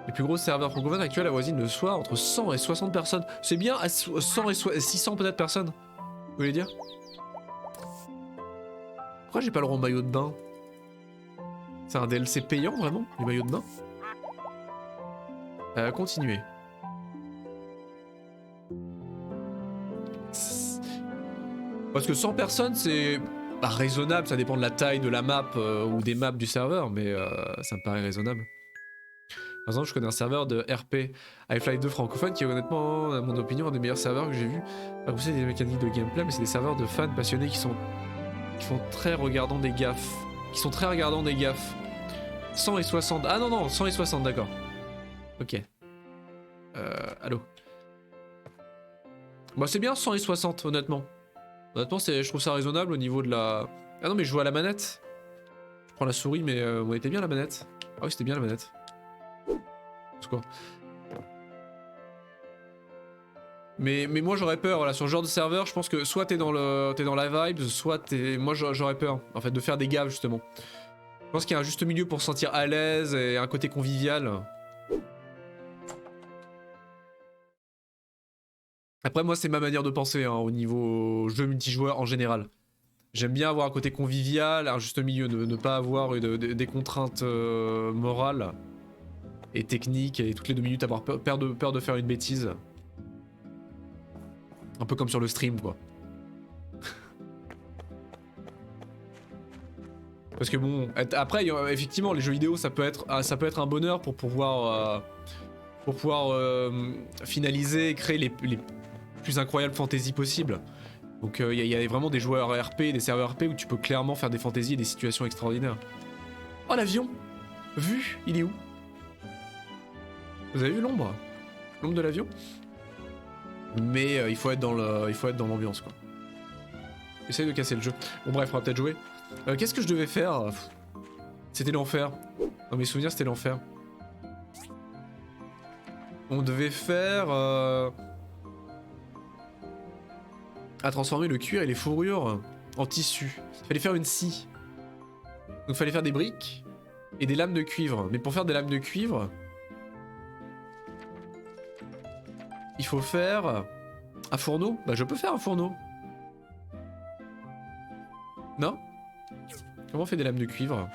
Les plus gros serveurs francophones actuels avoisinent le soir entre 100 et 60 personnes. C'est bien à 100 et 600 peut-être personnes. Vous voulez dire? Pourquoi j'ai pas le droit au maillot de bain? C'est un DLC payant vraiment, les maillots de bain? Continuer. Parce que 100 personnes c'est bah, raisonnable, ça dépend de la taille de la map ou des maps du serveur, mais ça me paraît raisonnable. Par exemple, je connais un serveur de RP Half-Life 2 francophone qui est honnêtement, à mon opinion, un des meilleurs serveurs que j'ai vu. Pas pousser des mécaniques de gameplay, mais c'est des serveurs de fans passionnés qui font très regardant des gaffes. Qui sont très regardants des gaffes. 100 et 60. Ah non, non, 100 et 60, d'accord. Ok. Allô. Bah c'est bien 100 et 60, honnêtement. Honnêtement, je trouve ça raisonnable au niveau de la... Ah non, mais je joue à la manette. Je prends la souris, mais on était bien la manette. Ah oui, c'était bien la manette. C'est quoi? Mais moi j'aurais peur, voilà, sur ce genre de serveur, je pense que soit t'es dans la vibe, soit t'es... Moi j'aurais peur, en fait, de faire des gaffes, justement. Je pense qu'il y a un juste milieu pour se sentir à l'aise et un côté convivial. Après, moi, c'est ma manière de penser, hein, au niveau jeu multijoueur en général. J'aime bien avoir un côté convivial, un juste milieu, ne pas avoir des contraintes morales et techniques, et toutes les 2 minutes avoir peur de faire une bêtise. Un peu comme sur le stream, quoi. Parce que bon, après, effectivement, les jeux vidéo, ça peut être un bonheur pour pouvoir finaliser et créer les plus incroyables fantaisies possibles. Donc il y a vraiment des joueurs RP, des serveurs RP où tu peux clairement faire des fantaisies et des situations extraordinaires. Oh, l'avion! Vu, il est où? Vous avez vu l'ombre? L'ombre de l'avion? Mais il faut être dans l'ambiance, quoi. Essaye de casser le jeu. Bon bref, on va peut-être jouer. Qu'est-ce que je devais faire? C'était l'enfer. Dans mes souvenirs, c'était l'enfer. On devait faire... à transformer le cuir et les fourrures en tissu. Il fallait faire une scie. Donc il fallait faire des briques et des lames de cuivre. Mais pour faire des lames de cuivre, il faut faire un fourneau. Bah je peux faire un fourneau. Non? Comment on fait des lames de cuivre?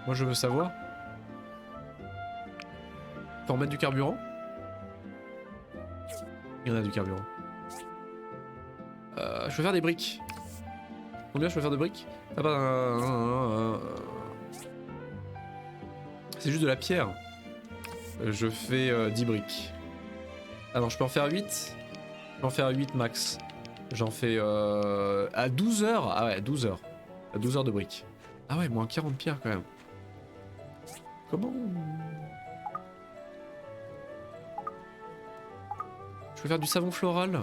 Moi je veux savoir. Faut en mettre du carburant? Il y en a du carburant. Je peux faire des briques. Combien je peux faire de briques? Ah bah... C'est juste de la pierre. Je fais 10 briques. Ah non, je peux en faire 8. Je peux en faire 8 max. J'en fais à 12 heures. Ah ouais, 12 heures. À 12 heures de briques. Ah ouais, moins 40 pierres quand même. Comment... Je peux faire du savon floral.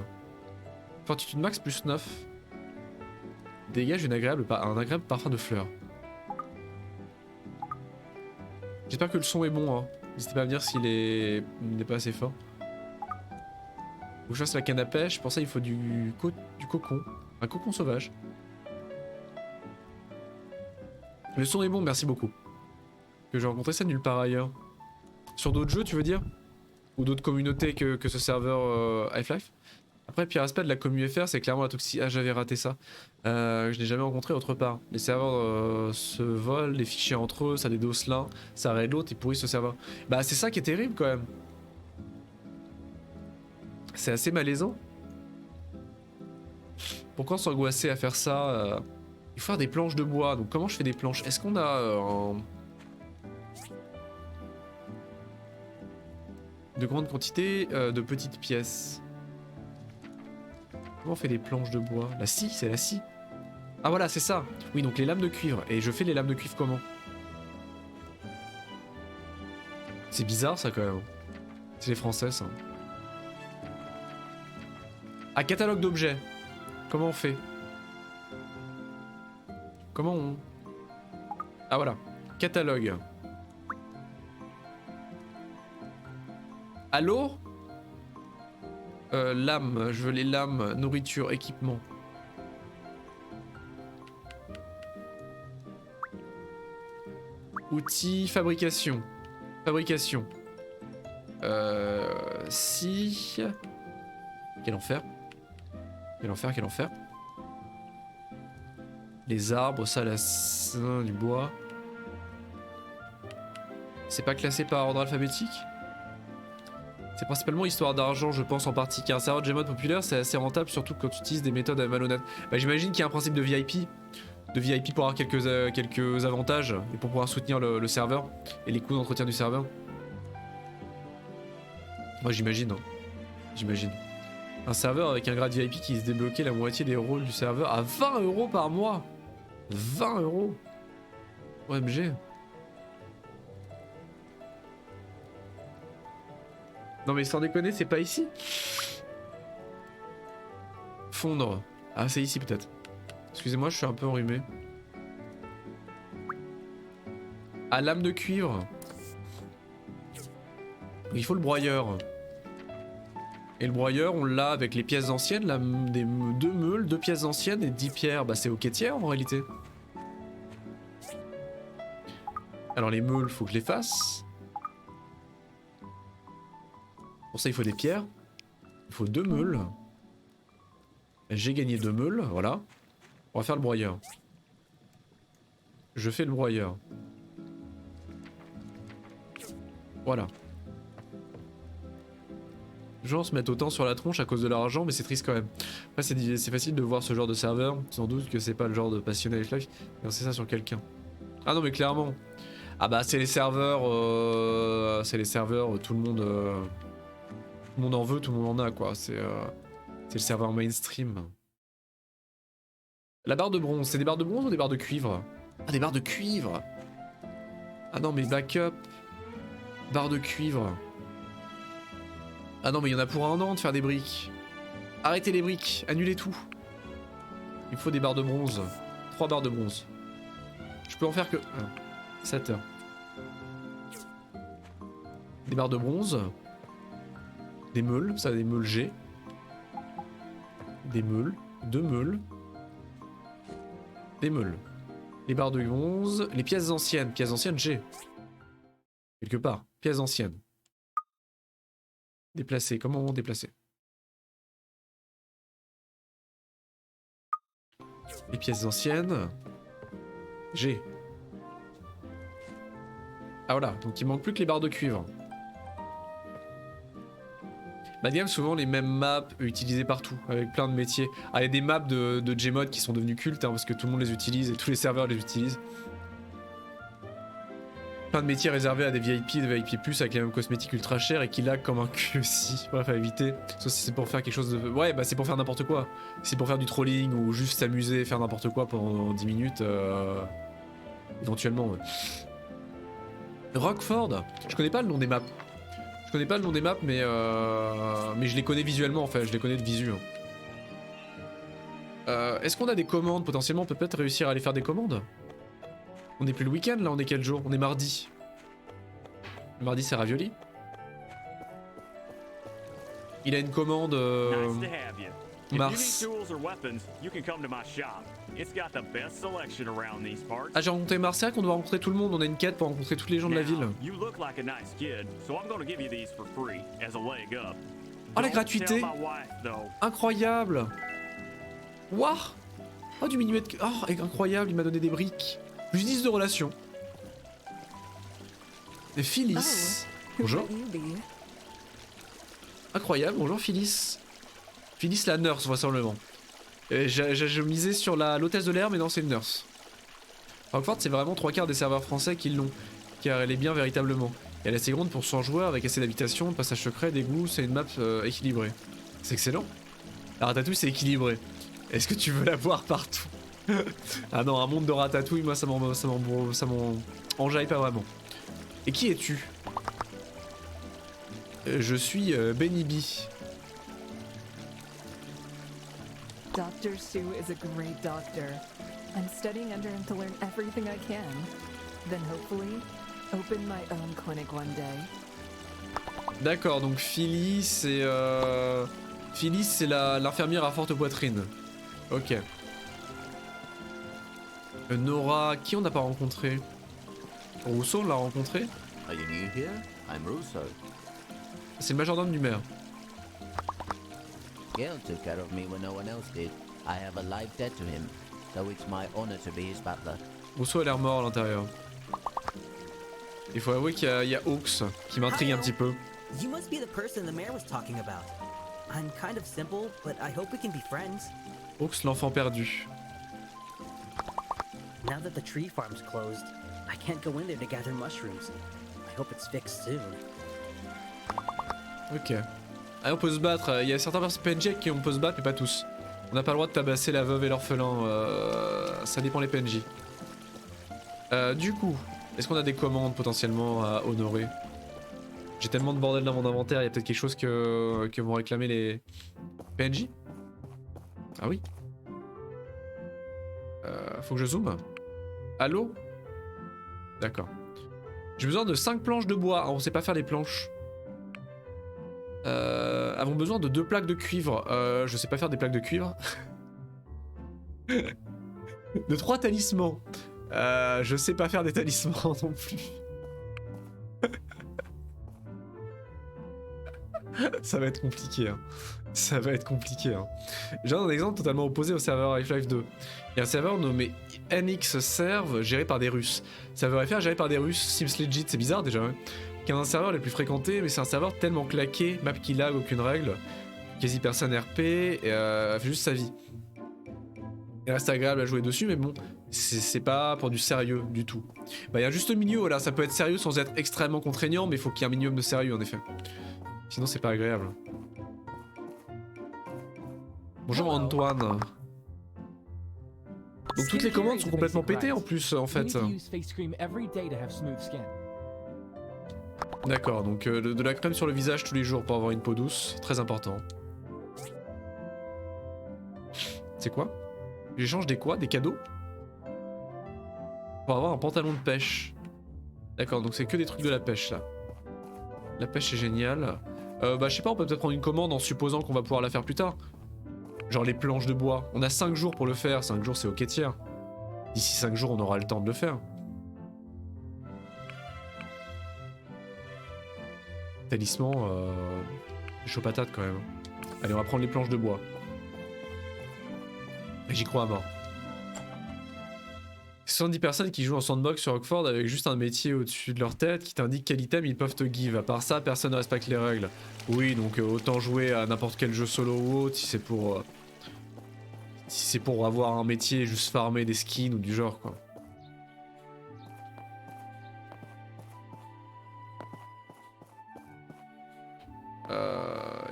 Fortitude max plus 9. Dégage un agréable parfum de fleurs. J'espère que le son est bon, hein. N'hésitez pas à me dire s'il est... pas assez fort. Faut que je fasse la canne à pêche. Pour ça, il faut du cocon. Un cocon sauvage. Le son est bon, merci beaucoup. Que j'ai rencontré ça nulle part ailleurs. Sur d'autres jeux, tu veux dire? Ou d'autres communautés que ce serveur Half-Life? Après, pire aspect de la commu FR, c'est clairement la toxicité. Ah, j'avais raté ça. Je n'ai jamais rencontré autre part. Les serveurs se volent les fichiers entre eux, ça dédosse l'un, ça raid l'autre, ils pourrissent ce serveur. Bah, c'est ça qui est terrible quand même. C'est assez malaisant. Pourquoi s'angoisser à faire ça? Il faut faire des planches de bois. Donc, comment je fais des planches? Est-ce qu'on a de grandes quantités de petites pièces? Comment on fait des planches de bois? La scie, c'est la scie. Ah voilà, c'est ça. Oui, donc les lames de cuivre. Et je fais les lames de cuivre comment? C'est bizarre ça quand même. C'est les Français ça. Ah, catalogue d'objets. Comment on fait? Comment on... Ah voilà. Catalogue. Allô? Lames. Je veux les lames. Nourriture, équipement. Outils, fabrication. Fabrication. Si... Quel enfer. Quel enfer, quel enfer. Les arbres, ça, du bois. C'est pas classé par ordre alphabétique? C'est principalement histoire d'argent, je pense en partie. Car un serveur de Gmod populaire, c'est assez rentable, surtout quand tu utilises des méthodes malhonnêtes. Bah, j'imagine qu'il y a un principe de VIP. De VIP pour avoir quelques avantages et pour pouvoir soutenir le serveur et les coûts d'entretien du serveur. Moi j'imagine, hein. J'imagine. Un serveur avec un grade VIP qui se débloquait la moitié des rôles du serveur à 20 € par mois. 20 €. OMG. Non mais sans déconner, c'est pas ici. Fondre. Ah c'est ici peut-être. Excusez-moi, je suis un peu enrhumé. Ah, lame de cuivre. Il faut le broyeur. Et le broyeur, on l'a avec les pièces anciennes, là, des 2 meules, 2 pièces anciennes et 10 pierres. Bah c'est au quêtière en réalité. Alors les meules, faut que je les fasse. Pour ça, il faut des pierres. Il faut 2 meules. J'ai gagné 2 meules, voilà. On va faire le broyeur. Je fais le broyeur. Voilà. Les gens se mettent autant sur la tronche à cause de l'argent, mais c'est triste quand même. Après, c'est facile de voir ce genre de serveur. Sans doute que c'est pas le genre de passionné avec life. C'est ça sur quelqu'un. Ah non, mais clairement. Ah bah, c'est les serveurs. C'est les serveurs, tout le monde. Tout le monde en veut, tout le monde en a, quoi. C'est le serveur mainstream. La barre de bronze, c'est des barres de bronze ou des barres de cuivre? Ah, des barres de cuivre. Ah non, mais backup. Barre de cuivre. Ah non, mais il y en a pour un an de faire des briques. Arrêtez les briques, annulez tout. Il faut des barres de bronze. 3 barres de bronze. Je peux en faire que... 7 heures. Des barres de bronze. Des meules, ça des meules G. Des meules. 2 meules. Des meules. Les barres de bronze. Les pièces anciennes. Pièces anciennes G. Quelque part. Pièces anciennes. Déplacer. Comment on déplacer? Les pièces anciennes. G. Ah voilà. Donc il manque plus que les barres de cuivre. Mad Game, souvent les mêmes maps utilisées partout, avec plein de métiers. Ah, il y a des maps de Gmod qui sont devenus cultes, hein, parce que tout le monde les utilise et tous les serveurs les utilisent. Plein de métiers réservés à des VIP, des VIP+, avec les mêmes cosmétiques ultra chers et qui lag comme un cul aussi. Bref, à éviter. Sauf si c'est pour faire quelque chose de... Ouais, bah c'est pour faire n'importe quoi. Si c'est pour faire du trolling ou juste s'amuser, faire n'importe quoi pendant 10 minutes, éventuellement, ouais. Rockford, je connais pas le nom des maps. Je connais pas le nom des maps, mais je les connais visuellement en fait, je les connais de visu. Est-ce qu'on a des commandes potentiellement? On peut peut-être réussir à aller faire des commandes. On n'est plus le week-end là, on est quel jour? On est mardi. Le mardi c'est ravioli. Il a une commande Mars. Ah, j'ai rencontré Marciac, on doit rencontrer tout le monde, on a une quête pour rencontrer tous les gens de la ville. Oh la gratuité! Incroyable! Waouh! Oh du minuet de... Oh incroyable, il m'a donné des briques. Plus 10 de relation. Et Phyllis. Bonjour. Incroyable, bonjour Phyllis. Phyllis la nurse vraisemblablement. Je misais sur l'hôtesse de l'air, mais non c'est une nurse. Rockford c'est vraiment 3/4 des serveurs français qui l'ont. Car elle est bien véritablement. Et elle est assez grande pour 100 joueurs avec assez d'habitations, de passages secrets, d'égouts, c'est une map équilibrée. C'est excellent. La Ratatouille c'est équilibré. Est-ce que tu veux la voir partout? Ah non, un monde de Ratatouille, moi ça m'enjaille pas vraiment. Et qui es-tu? Je suis Benny B. Dr. Sue is a great doctor. I'm studying under him to learn everything I can. Then hopefully, open my own clinic one day. D'accord, donc Phyllis c'est l'infirmière à forte poitrine. Ok. Nora, qui on n'a pas rencontré? Rousseau, on l'a rencontré. Are you new here? I'm Russo. C'est le majordome du maire. Gale took care of me when no one else did. I have a life debt to him, so it's my honor to be his butler. Rousseau a l'air mort à l'intérieur. Il faut avouer qu'il y a Hawks qui m'intrigue un petit peu. You must be the person the mayor was talking about. I'm kind of simple, but I hope we can be friends. Hawks, l'enfant perdu. Now that the tree farm's closed, I can't go in there to gather mushrooms. I hope it's fixed soon. Ok. Allez, on peut se battre. Il y a certains PNJ avec qui on peut se battre, mais pas tous. On n'a pas le droit de tabasser la veuve et l'orphelin. Ça dépend les PNJ. Du coup, est-ce qu'on a des commandes potentiellement à honorer? J'ai tellement de bordel dans mon inventaire, il y a peut-être quelque chose que vont réclamer les PNJ? Ah oui. Faut que je zoome. Allô? D'accord. J'ai besoin de 5 planches de bois. Ah, on sait pas faire les planches. Avons besoin de 2 plaques de cuivre. Je sais pas faire des plaques de cuivre. De 3 talismans. Je sais pas faire des talismans non plus. Ça va être compliqué. Hein. Ça va être compliqué. Hein. J'ai un exemple totalement opposé au serveur Half-Life 2. Il y a un serveur nommé NX Serve géré par des Russes. Serveur FR géré par des Russes. Sims Legit, c'est bizarre déjà. Hein. Qui est un serveur les plus fréquentés, mais c'est un serveur tellement claqué, map qui lag, aucune règle, quasi personne RP, et fait juste sa vie. Il reste agréable à jouer dessus, mais bon, c'est pas pour du sérieux du tout. Bah, il y a un juste milieu, voilà, ça peut être sérieux sans être extrêmement contraignant, mais il faut qu'il y ait un minimum de sérieux en effet. Sinon, c'est pas agréable. Bonjour Antoine. Donc toutes les commandes sont complètement pétées en plus, en fait. D'accord, donc de la crème sur le visage tous les jours pour avoir une peau douce, très important. C'est quoi? J'échange des quoi? Des cadeaux? Pour avoir un pantalon de pêche. D'accord, donc c'est que des trucs de la pêche là. La pêche c'est génial. Bah je sais pas, on peut peut-être prendre une commande en supposant qu'on va pouvoir la faire plus tard. Genre les planches de bois. On a 5 jours pour le faire, 5 jours c'est ok tiers. D'ici 5 jours on aura le temps de le faire. Talisman, chaud patate quand même. Allez, on va prendre les planches de bois. J'y crois à mort. 70 personnes qui jouent en sandbox sur Rockford avec juste un métier au-dessus de leur tête qui t'indique quel item ils peuvent te give. À part ça, personne ne respecte les règles. Oui, donc autant jouer à n'importe quel jeu solo ou autre si c'est pour avoir un métier et juste farmer des skins ou du genre quoi.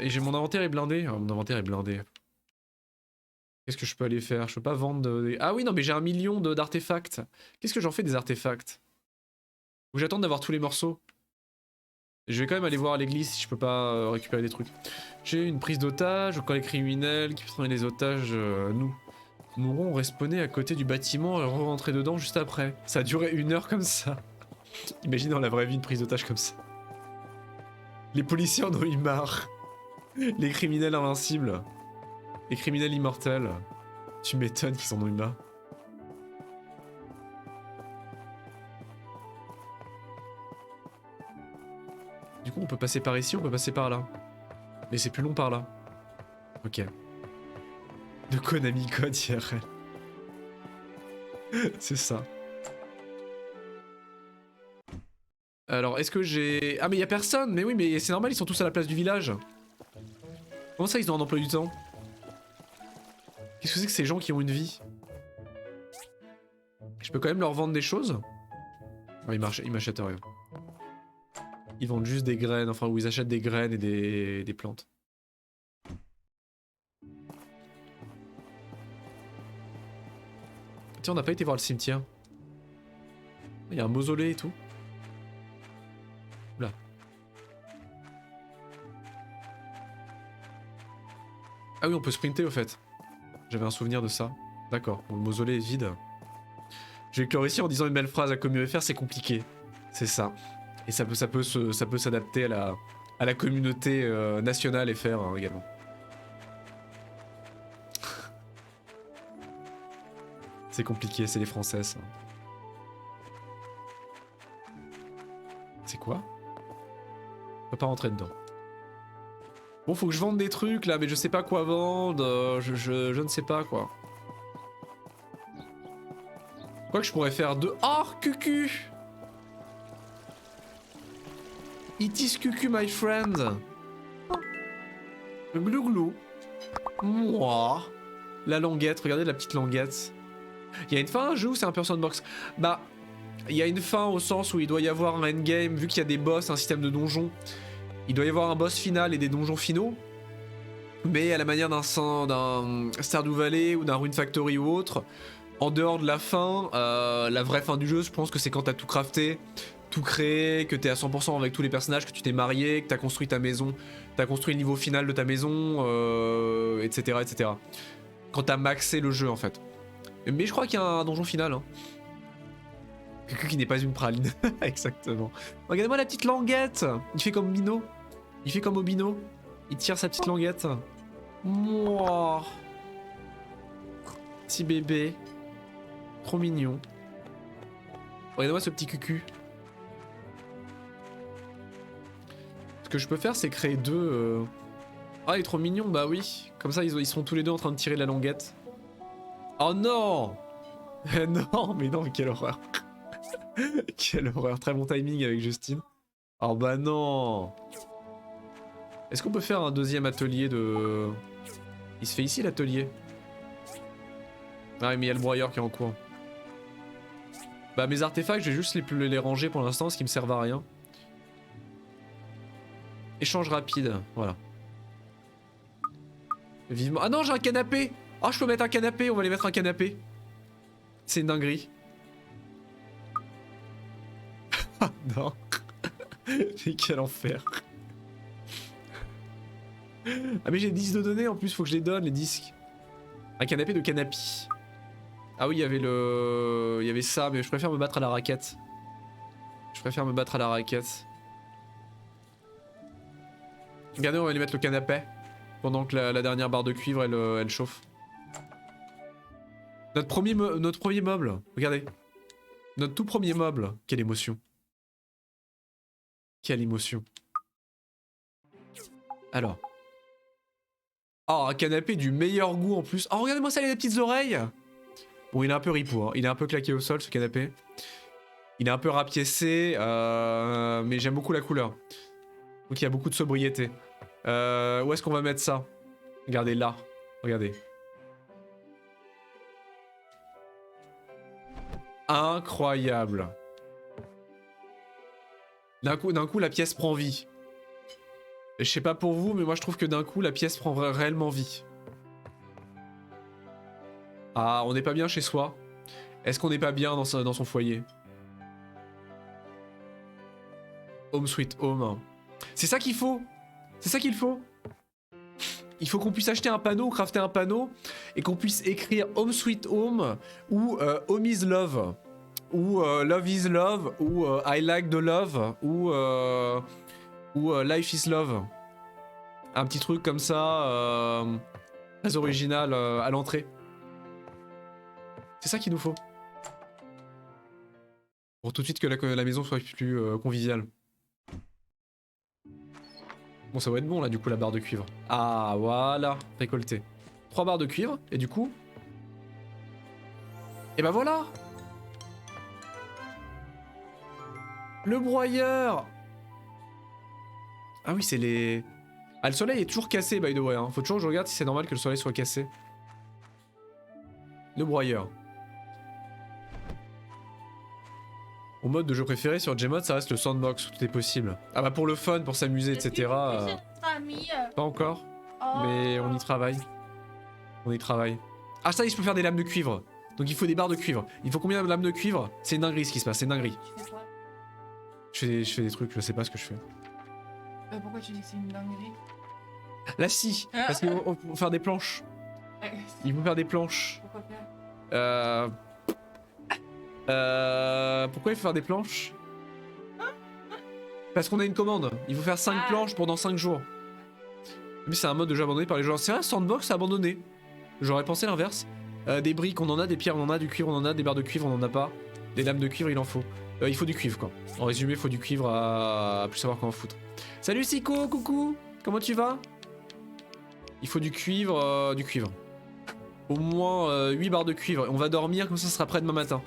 Et j'ai mon inventaire est blindé. Ah, mon inventaire est blindé. Qu'est-ce que je peux aller faire? Je peux pas vendre des... Ah oui, non, mais j'ai 1 million d'artefacts. Qu'est-ce que j'en fais des artefacts? Faut que j'attende d'avoir tous les morceaux. Je vais quand même aller voir à l'église si je peux pas récupérer des trucs. J'ai une prise d'otage. Quand les criminels qui prenaient les otages, nous mourront respawnés à côté du bâtiment et re-rentrer dedans juste après. Ça a duré 1 heure comme ça. Imagine dans la vraie vie une prise d'otage comme ça. Les policiers en ont eu marre. Les criminels invincibles. Les criminels immortels. Tu m'étonnes qu'ils en ont eu marre. Du coup on peut passer par ici, on peut passer par là. Mais c'est plus long par là. Ok. De Konami Code IRL. C'est ça. Alors est-ce que j'ai... Ah mais y'a personne. Mais oui mais c'est normal, ils sont tous à la place du village. Comment ça ils ont un emploi du temps? Qu'est-ce que c'est que ces gens qui ont une vie? Je peux quand même leur vendre des choses? Ouais, ils m'achètent rien. Ils vendent juste des graines, enfin ou ils achètent des graines et des plantes. Tiens, on n'a pas été voir le cimetière. Il y a un mausolée et tout. Oula. Ah oui, on peut sprinter au fait. J'avais un souvenir de ça. D'accord, bon, le mausolée est vide. Je vais clore ici en disant une belle phrase à Commu FR, c'est compliqué. C'est ça. Et ça peut s'adapter à la communauté nationale FR hein, également. C'est compliqué, c'est les Français ça. Quoi? On peut pas rentrer dedans. Bon, faut que je vende des trucs là, mais je sais pas quoi vendre. Je ne sais pas quoi. Quoi que je pourrais faire de... Oh, cucu! It is cucu, my friend. Glou glou. Moi. La languette, regardez la petite languette. Il y a une fin à un jeu ou c'est un peu sandbox? Bah, il y a une fin au sens où il doit y avoir un endgame, vu qu'il y a des boss, un système de donjons. Il doit y avoir un boss final et des donjons finaux. Mais à la manière d'un Stardew Valley ou d'un Rune Factory ou autre, en dehors de la fin, la vraie fin du jeu, je pense que c'est quand t'as tout crafté, tout créé, que t'es à 100% avec tous les personnages, que tu t'es marié, que t'as construit ta maison, t'as construit le niveau final de ta maison, etc., etc. Quand t'as maxé le jeu en fait. Mais je crois qu'il y a un donjon final. Hein. Quelqu'un qui n'est pas une praline. Exactement. Regardez-moi la petite languette. Il fait comme Bino. Il fait comme Obino. Il tire sa petite languette. Mouah. Petit bébé. Trop mignon. Regardez-moi ce petit cucu. Ce que je peux faire, c'est créer deux... Ah, il est trop mignon, bah oui. Comme ça, ils seront tous les deux en train de tirer la languette. Oh non. Non, mais non, mais quelle horreur. Quelle horreur. Très bon timing avec Justine. Oh bah non. Est-ce qu'on peut faire un deuxième atelier de... Il se fait ici l'atelier. Ah mais il y a le broyeur qui est en cours. Bah mes artefacts, je vais juste les ranger pour l'instant, ce qui me servent à rien. Échange rapide, voilà. Vivement... Ah non, j'ai un canapé. Ah, je peux mettre un canapé, on va aller mettre un canapé. C'est une dinguerie. Ah non. Mais quel enfer. Ah mais j'ai 10 de données en plus, faut que je les donne les disques. Un canapé de canapi. Ah oui, il y avait le... Il y avait ça, mais je préfère me battre à la raquette. Je préfère me battre à la raquette. Regardez, on va lui mettre le canapé. Pendant que la dernière barre de cuivre, elle chauffe. Notre premier meuble, regardez. Notre tout premier meuble. Quelle émotion. Quelle émotion. Alors. Oh, un canapé du meilleur goût en plus. Oh, regardez-moi ça, il a des petites oreilles. Bon, il est un peu ripou, hein. Il est un peu claqué au sol, ce canapé. Il est un peu rapiécé, mais j'aime beaucoup la couleur. Donc il y a beaucoup de sobriété. Où est-ce qu'on va mettre ça? Regardez là. Regardez. Incroyable. D'un coup, la pièce prend vie. Et je sais pas pour vous, mais moi je trouve que d'un coup, la pièce prend réellement vie. Ah, on n'est pas bien chez soi. Est-ce qu'on n'est pas bien dans son foyer? Home sweet home. C'est ça qu'il faut. C'est ça qu'il faut. Il faut qu'on puisse acheter un panneau, crafter un panneau, et qu'on puisse écrire Home Sweet Home, ou Home is Love, ou Love is Love, ou I like the love, ou Life is Love. Un petit truc comme ça, très original à l'entrée. C'est ça qu'il nous faut. Pour tout de suite que la maison soit plus conviviale. Bon, ça va être bon là, du coup, la barre de cuivre. Ah, voilà, récolté. 3 barres de cuivre, et du coup... Et bah voilà! Le broyeur! Ah oui, c'est les... Ah, le soleil est toujours cassé, by the way. Hein. Faut toujours que je regarde si c'est normal que le soleil soit cassé. Le broyeur. Mon mode de jeu préféré sur Gmod, ça reste le sandbox, où tout est possible. Ah bah pour le fun, pour s'amuser, etc. Pas encore, mais on y travaille. On y travaille. Ah ça, je peux faire des lames de cuivre. Donc il faut des barres de cuivre. Il faut combien de lames de cuivre? C'est une dinguerie ce qui se passe, c'est une dinguerie. Je fais des trucs, je sais pas ce que je fais. Pourquoi tu dis que c'est une dinguerie? Là si, parce qu'il faut faire des planches. Il faut faire des planches. Pourquoi faire? Pourquoi il faut faire des planches? Parce qu'on a une commande. Il faut faire 5 planches pendant 5 jours. Mais c'est un mode de jeu abandonné par les joueurs. C'est vrai, Sandbox abandonné. J'aurais pensé l'inverse. Des briques on en a, des pierres on en a, du cuivre on en a, des barres de cuivre on en a pas. Des lames de cuivre, il en faut. Il faut du cuivre, quoi. En résumé, il faut du cuivre à plus savoir comment foutre. Salut Siko, coucou. Comment tu vas? Il faut du cuivre, Au moins 8 barres de cuivre. On va dormir, comme ça sera prêt demain matin.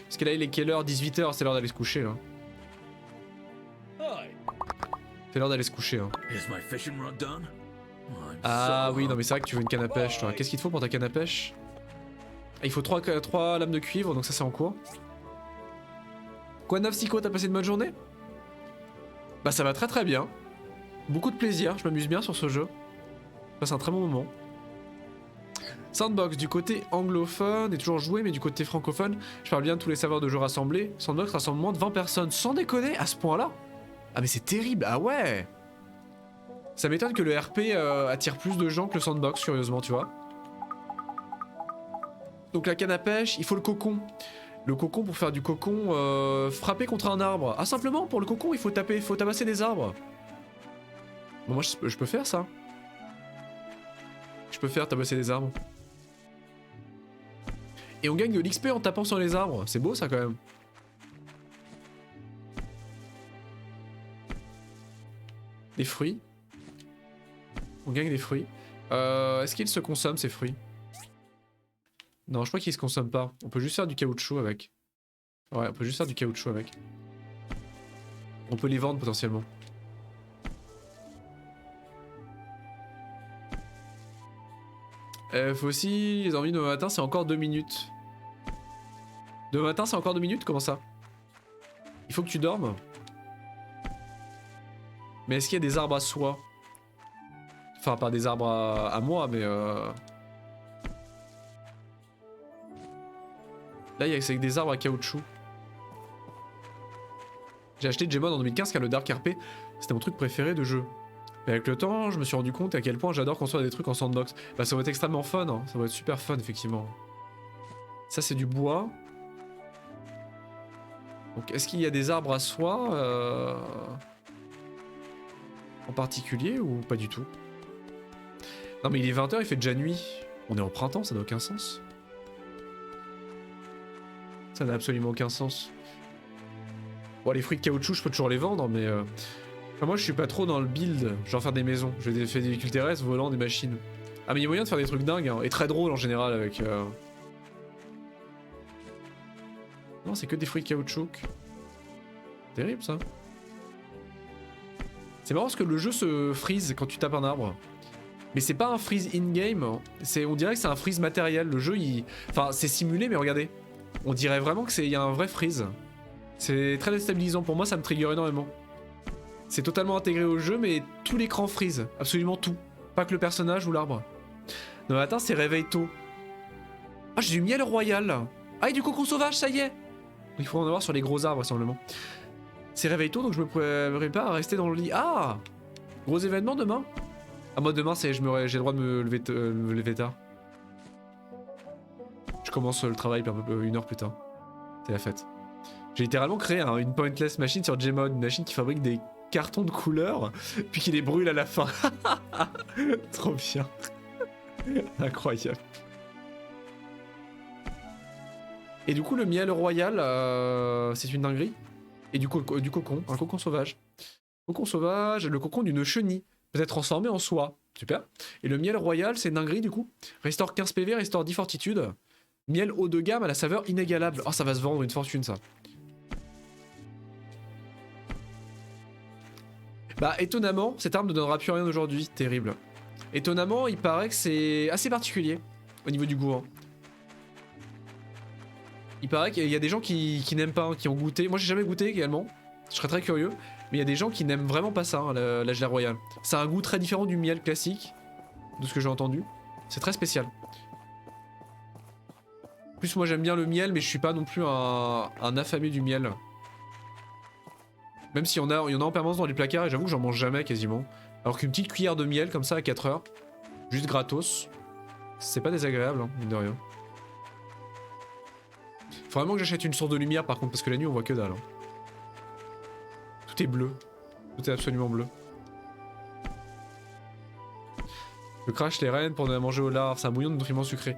Parce que là, il est quelle heure? 18h, c'est l'heure d'aller se coucher, là. C'est l'heure d'aller se coucher, hein. Ah oui, non mais c'est vrai que tu veux une canne à pêche, toi. Qu'est-ce qu'il te faut pour ta canne à pêche? Ah, il faut 3 lames de cuivre, donc ça c'est en cours. Quoi de neuf, Siko, t'as passé une bonne journée? Bah ça va très très bien. Beaucoup de plaisir, je m'amuse bien sur ce jeu. Je passe un très bon moment. Sandbox, du côté anglophone, est toujours joué, mais du côté francophone, je parle bien de tous les serveurs de jeux rassemblés. Sandbox rassemble moins de 20 personnes, sans déconner, à ce point-là. Ah mais c'est terrible, ah ouais. Ça m'étonne que le RP attire plus de gens que le Sandbox, curieusement, tu vois. Donc la canne à pêche, il faut le cocon. Le cocon, pour faire du cocon, frapper contre un arbre. Ah simplement, pour le cocon, il faut tabasser des arbres. Bon, moi je peux faire ça. Je peux faire tabasser des arbres. Et on gagne de l'XP en tapant sur les arbres. C'est beau ça quand même. Des fruits. On gagne des fruits. Est-ce qu'ils se consomment ces fruits? Non, je crois qu'ils se consomment pas. On peut juste faire du caoutchouc avec. Ouais, on peut juste faire du caoutchouc avec. On peut les vendre potentiellement. Faut aussi les envies demain matin, c'est encore 2 minutes. Demain matin, c'est encore 2 minutes? Comment ça? Il faut que tu dormes. Mais est-ce qu'il y a des arbres à soie? Enfin, pas des arbres à moi, mais là, c'est avec des arbres à caoutchouc. J'ai acheté Gemon en 2015 car le Dark RP, c'était mon truc préféré de jeu. Mais avec le temps, je me suis rendu compte à quel point j'adore construire des trucs en sandbox. Bah ça va être extrêmement fun, hein. Ça va être super fun effectivement. Ça c'est du bois. Donc est-ce qu'il y a des arbres à soie en particulier ou pas du tout? Non mais il est 20h, il fait déjà nuit. On est en printemps, ça n'a aucun sens. Ça n'a absolument aucun sens. Bon les fruits de caoutchouc je peux toujours les vendre mais... Enfin, moi je suis pas trop dans le build, genre faire des maisons. Je fais des véhicules terrestres, volants, des machines. Ah mais il y a moyen de faire des trucs dingues, hein, et très drôles en général avec... Non c'est que des fruits de caoutchouc. Terrible ça. C'est marrant parce que le jeu se freeze quand tu tapes un arbre. Mais c'est pas un freeze in-game, on dirait que c'est un freeze matériel. Le jeu il... Enfin c'est simulé mais regardez. On dirait vraiment qu'il y a un vrai freeze. C'est très déstabilisant, pour moi ça me trigger énormément. C'est totalement intégré au jeu, mais tout l'écran freeze. Absolument tout. Pas que le personnage ou l'arbre. Non, mais attends, c'est réveil tôt. Ah, j'ai du miel royal. Ah, et du cocon sauvage, ça y est. Il faut en avoir sur les gros arbres, simplement. C'est réveil tôt, donc je me prépare à rester dans le lit. Ah, gros événement demain. Ah, moi, demain, j'ai le droit de me lever tard. Je commence le travail un peu 1 heure plus tard. C'est la fête. J'ai littéralement créé une pointless machine sur Gmod, une machine qui fabrique des cartons de couleurs, puis qui les brûle à la fin. Trop bien. Incroyable. Et du coup, le miel royal, c'est une dinguerie. Et du cocon, un cocon sauvage. Cocon sauvage, le cocon d'une chenille, peut-être transformé en soie. Super. Et le miel royal, c'est une dinguerie du coup. Restaure 15 PV, restaure 10 fortitude. Miel haut de gamme à la saveur inégalable. Oh, ça va se vendre une fortune ça. Bah étonnamment, cette arme ne donnera plus rien aujourd'hui, terrible. Étonnamment, il paraît que c'est assez particulier au niveau du goût. Hein. Il paraît qu'il y a des gens qui n'aiment pas, qui ont goûté. Moi j'ai jamais goûté également, je serais très curieux. Mais il y a des gens qui n'aiment vraiment pas ça, hein, la gelée royale. Ça a un goût très différent du miel classique, de ce que j'ai entendu. C'est très spécial. En plus moi j'aime bien le miel, mais je suis pas non plus un affamé du miel. Même s'il y en a en permanence dans les placards et j'avoue que j'en mange jamais quasiment. Alors qu'une petite cuillère de miel comme ça à 4 heures, juste gratos, c'est pas désagréable, hein, mine de rien. Faut vraiment que j'achète une source de lumière par contre, parce que la nuit on voit que dalle. Hein. Tout est bleu. Tout est absolument bleu. Je crache les rennes pour ne manger au lard, c'est un bouillon de nutriments sucrés.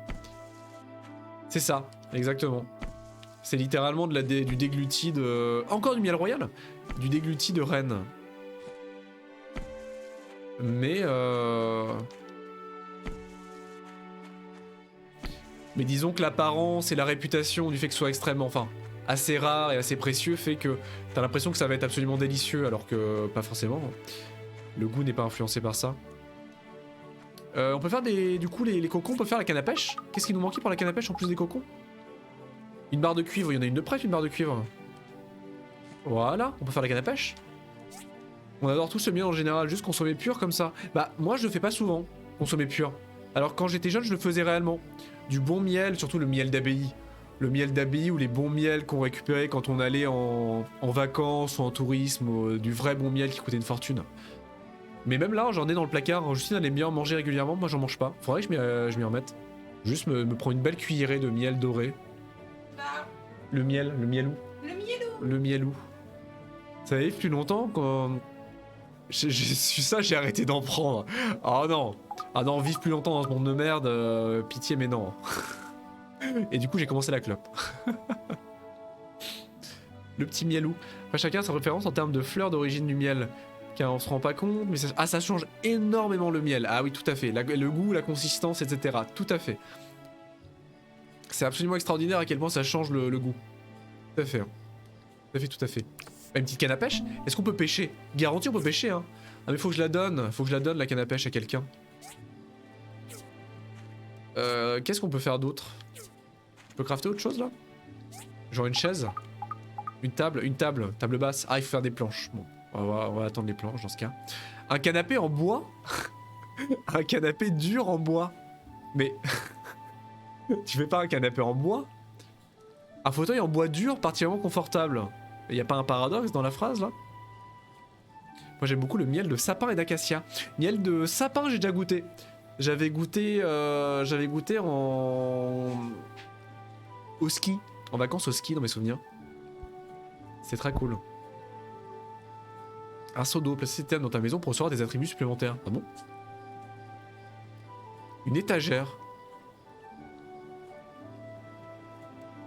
C'est ça, exactement. C'est littéralement du dégluti de... Encore du miel royal. Du dégluti de reine. Mais disons que l'apparence et la réputation du fait que ce soit extrêmement... Enfin, assez rare et assez précieux fait que t'as l'impression que ça va être absolument délicieux alors que pas forcément. Le goût n'est pas influencé par ça. On peut faire du coup les cocons, on peut faire la canne à pêche. Qu'est-ce qui nous manquait pour la canne à pêche en plus des cocons? Une barre de cuivre, il y en a une de près, une barre de cuivre. Voilà, on peut faire la canne à pêche. On adore tous le miel en général, juste consommer pur comme ça. Bah moi je le fais pas souvent, consommer pur. Alors quand j'étais jeune je le faisais réellement. Du bon miel, surtout le miel d'abbaye. Le miel d'abbaye ou les bons miels qu'on récupérait quand on allait en vacances ou en tourisme, du vrai bon miel qui coûtait une fortune. Mais même là, j'en ai dans le placard. Justine elle aime bien en manger régulièrement, moi j'en mange pas. Faudrait que je m'y remette. Juste me prendre une belle cuillerée de miel doré. Le mielou. Le mielou. Le mielou. Ça arrive plus longtemps quand... J'ai su ça, j'ai arrêté d'en prendre. Oh non. Ah non, vivre plus longtemps dans ce monde de merde, pitié mais non. Et du coup j'ai commencé la clope. Le petit mielou. Après chacun a sa référence en termes de fleurs d'origine du miel. Car on se rend pas compte, mais ça change énormément le miel. Ah oui, tout à fait. Le goût, la consistance, etc. Tout à fait. C'est absolument extraordinaire à quel point ça change le goût. Tout à fait. Hein. Tout à fait, tout à fait. Une petite canne à pêche. Est-ce qu'on peut pêcher? Garanti, on peut pêcher, hein. Ah mais faut que je la donne. Faut que je la donne, la canne à pêche, à quelqu'un. Qu'est-ce qu'on peut faire d'autre? Je peux crafter autre chose, là? Genre une chaise? Une table basse. Ah, il faut faire des planches. Bon. On va attendre les planches dans ce cas. Un canapé en bois. Un canapé dur en bois. Mais... tu fais pas un canapé en bois? Un fauteuil en bois dur, particulièrement confortable. Y a pas un paradoxe dans la phrase là? Moi j'aime beaucoup le miel de sapin et d'acacia. Miel de sapin j'ai déjà goûté. J'avais goûté au ski. En vacances au ski dans mes souvenirs. C'est très cool. Un seau d'eau, placé dans ta maison pour recevoir des attributs supplémentaires. Ah bon? Une étagère.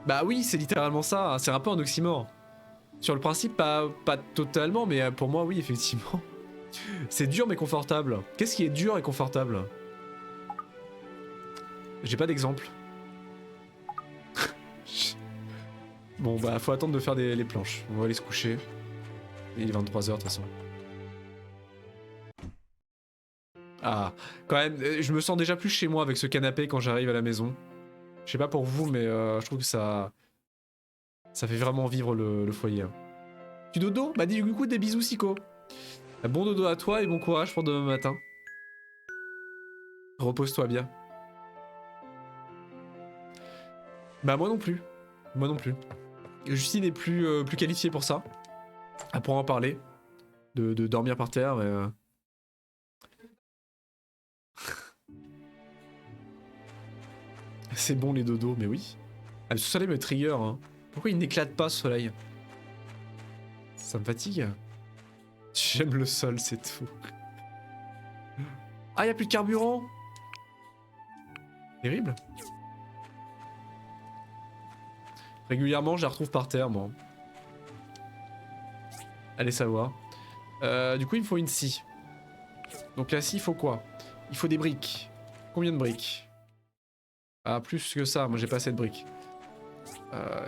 Bah oui, c'est littéralement ça. C'est un peu un oxymore. Sur le principe, pas totalement, mais pour moi, oui, effectivement. C'est dur mais confortable. Qu'est-ce qui est dur et confortable? J'ai pas d'exemple. Bon bah, faut attendre de faire les planches. On va aller se coucher. Il est 23h de toute façon. Ah, quand même, je me sens déjà plus chez moi avec ce canapé quand j'arrive à la maison. Je sais pas pour vous, mais je trouve que ça fait vraiment vivre le foyer. Tu dodo? Bah dis du coup des bisous Siko. Bon dodo à toi et bon courage pour demain matin. Repose-toi bien. Bah moi non plus. Moi non plus. Justine est plus qualifiée pour ça. À pouvoir en parler. De dormir par terre. Mais c'est bon les dodos, mais oui. Ah, ce soleil me trigger. Hein. Pourquoi il n'éclate pas ce soleil? Ça me fatigue. J'aime le sol, c'est tout. Ah, y'a plus de carburant. Terrible. Régulièrement, je la retrouve par terre, moi. Allez savoir. Du coup, il me faut une scie. Donc la scie, il faut quoi? Il faut des briques. Combien de briques? Ah, plus que ça. Moi, j'ai pas assez de briques.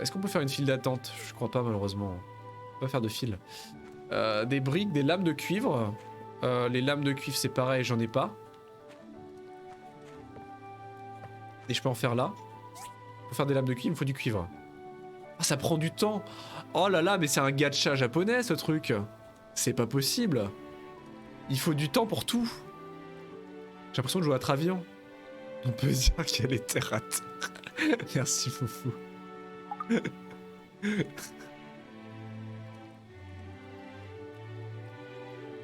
Est-ce qu'on peut faire une file d'attente? Je crois pas, malheureusement. On peut pas faire de file. Des briques, des lames de cuivre. Les lames de cuivre, c'est pareil, j'en ai pas. Et je peux en faire là. Pour faire des lames de cuivre, il me faut du cuivre. Ah, ça prend du temps. Oh là là, mais c'est un gacha japonais, ce truc. C'est pas possible. Il faut du temps pour tout. J'ai l'impression de jouer à Travian. On peut dire qu'elle est terre à terre. Merci, Foufou.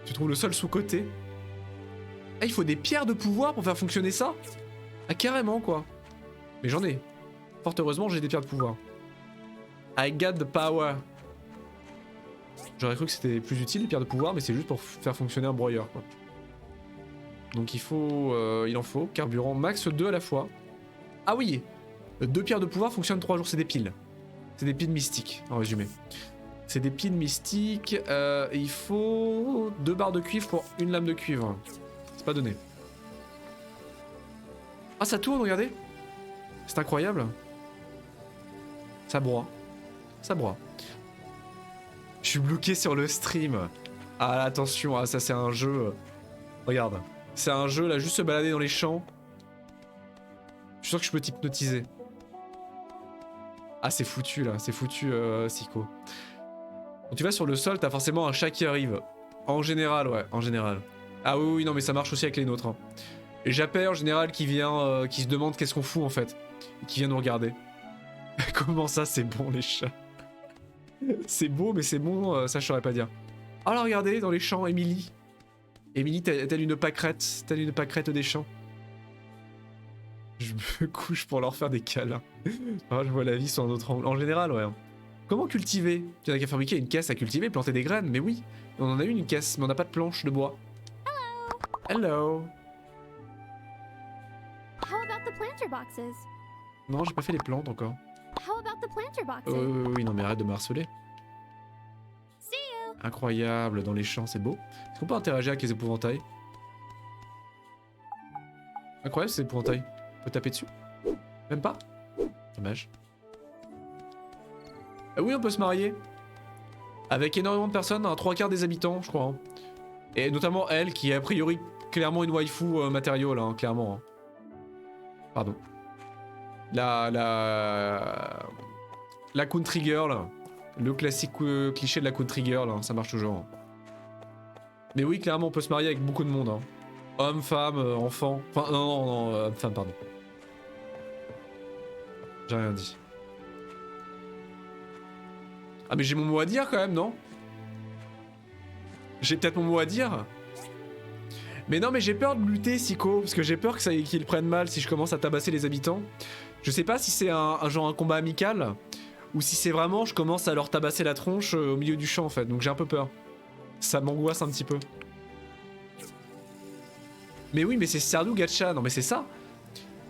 Tu trouves le sol sous-côté? Ah, il faut des pierres de pouvoir pour faire fonctionner ça? Ah, carrément, quoi. Mais j'en ai. Fort heureusement, j'ai des pierres de pouvoir. I got the power. J'aurais cru que c'était plus utile, les pierres de pouvoir, mais c'est juste pour faire fonctionner un broyeur, quoi. Donc il en faut. Carburant max 2 à la fois. Ah oui, 2 pierres de pouvoir fonctionnent 3 jours, c'est des piles. C'est des pins mystiques, en résumé. C'est des pins mystiques. Et il faut 2 barres de cuivre pour une lame de cuivre. C'est pas donné. Ah, ça tourne, regardez. C'est incroyable. Ça broie. Ça broie. Je suis bloqué sur le stream. Ah, attention, ah, ça c'est un jeu. Regarde. C'est un jeu, là, juste se balader dans les champs. Je suis sûr que je peux t'hypnotiser. Ah, c'est foutu, là. C'est foutu, Siko. Quand tu vas sur le sol, t'as forcément un chat qui arrive. En général, ouais, en général. Ah oui, oui, non, mais ça marche aussi avec les nôtres. Hein. Et Japet, en général, qui vient, qui se demande qu'est-ce qu'on fout, en fait. Et qui vient nous regarder. Comment ça, c'est bon, les chats? C'est beau, mais c'est bon, ça je saurais pas dire. Ah là, regardez, dans les champs, Emily. Emily, telle une pâquerette des champs. Je me couche pour leur faire des câlins. Ah, je vois la vie sous un autre angle. En général, ouais. Comment cultiver? Tu n'as qu'à fabriquer une caisse à cultiver, planter des graines, mais oui. On en a une caisse, mais on n'a pas de planche de bois. Hello. How about the planter boxes? Non, j'ai pas fait les plantes encore. How about the planter boxes? Oui, non, mais arrête de me harceler. See you. Incroyable, dans les champs, c'est beau. Est-ce qu'on peut interagir avec les épouvantails? Incroyable, ces épouvantails. On peut taper dessus? Même pas? Dommage. Ah oui, on peut se marier. Avec énormément de personnes, un 3/4 des habitants, je crois. Hein. Et notamment elle, qui est a priori clairement une waifu matériau, là, hein, clairement. Hein. Pardon. La country girl. Le classique cliché de la country girl, hein, ça marche toujours. Hein. Mais oui, clairement, on peut se marier avec beaucoup de monde. Hein. Hommes, femmes, enfants. Enfin, non, hommes, femmes, pardon. J'ai rien dit. Ah mais j'ai mon mot à dire quand même, non? J'ai peut-être mon mot à dire? Mais non, mais j'ai peur de lutter, Siko, parce que j'ai peur qu'ils prennent mal si je commence à tabasser les habitants. Je sais pas si c'est un genre un combat amical, ou si c'est vraiment je commence à leur tabasser la tronche au milieu du champ en fait, donc j'ai un peu peur. Ça m'angoisse un petit peu. Mais oui, mais c'est Stardew Gacha, non mais c'est ça.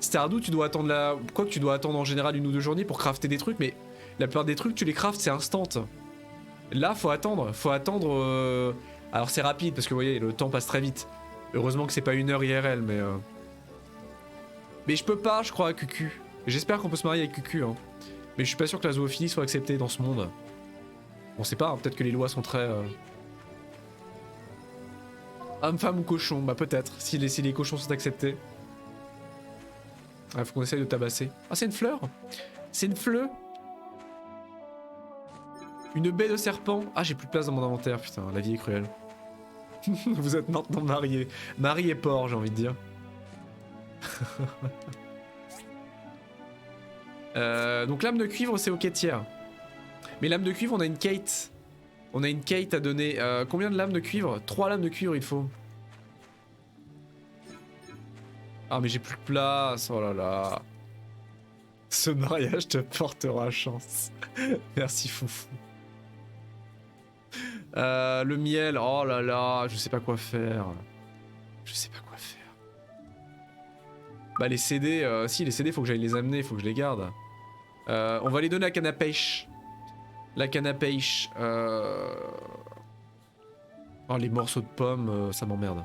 Stardew, tu dois attendre la... Quoi que tu dois attendre en général 1 ou 2 journées pour crafter des trucs, mais la plupart des trucs, tu les craftes, c'est instant. Là, faut attendre. Alors c'est rapide, parce que vous voyez, le temps passe très vite. Heureusement que c'est pas 1 heure IRL, mais... Mais je peux pas, je crois, à QQ. J'espère qu'on peut se marier avec QQ, hein. Mais je suis pas sûr que la zoophilie soit acceptée dans ce monde. On sait pas, hein, peut-être que les lois sont très... Homme, femme ou cochon, bah peut-être, si les cochons sont acceptés. Ah, faut qu'on essaye de tabasser. Ah, c'est une fleur? C'est une fleur? Une baie de serpent? Ah, j'ai plus de place dans mon inventaire, putain, la vie est cruelle. Vous êtes maintenant mariés. Mari et porc, j'ai envie de dire. Donc lame de cuivre, c'est au quêtière. Mais lame de cuivre, on a une Kate. On a une Kate à donner. Combien de lames de cuivre? 3 lames de cuivre, il faut. Ah, mais j'ai plus de place. Oh là là. Ce mariage te portera chance. Merci, foufou. Le miel, oh là là, je sais pas quoi faire. Je sais pas quoi faire. Bah les CD, si les CD faut que j'aille les amener, faut que je les garde. On va les donner à canne à pêche. La canne à pêche. Oh les morceaux de pommes, ça m'emmerde.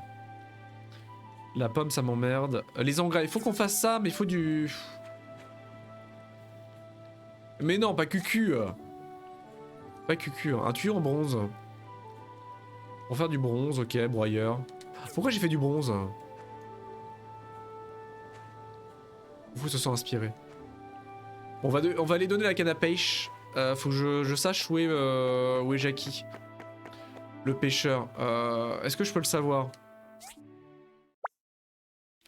La pomme ça m'emmerde. Les engrais, il faut qu'on fasse ça, mais il faut du... Mais non, pas cucu. Pas cucu, un tuyau en bronze. On va faire du bronze, ok, broyeur. Pourquoi j'ai fait du bronze? Vous se sont inspiré. On va aller donner la canne à pêche. Faut que je sache où est Jackie. Le pêcheur. Est-ce que je peux le savoir?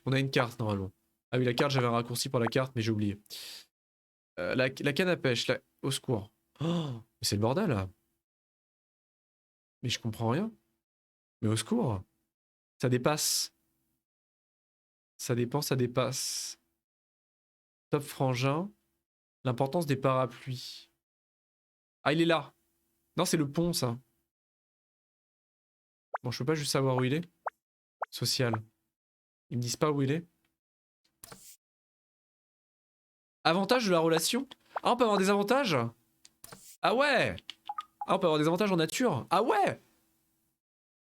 On a une carte normalement. Ah oui, la carte, j'avais un raccourci pour la carte, mais j'ai oublié. La canne à pêche, au secours. Oh, mais c'est le bordel là. Mais je comprends rien. Mais au secours. Ça dépasse. Ça dépend, ça dépasse. Top frangin. L'importance des parapluies. Ah, il est là. Non, c'est le pont, ça. Bon, je peux pas juste savoir où il est. Social. Ils me disent pas où il est. Avantage de la relation. Ah, on peut avoir des avantages? Ah ouais. Ah, on peut avoir des avantages en nature. Ah ouais.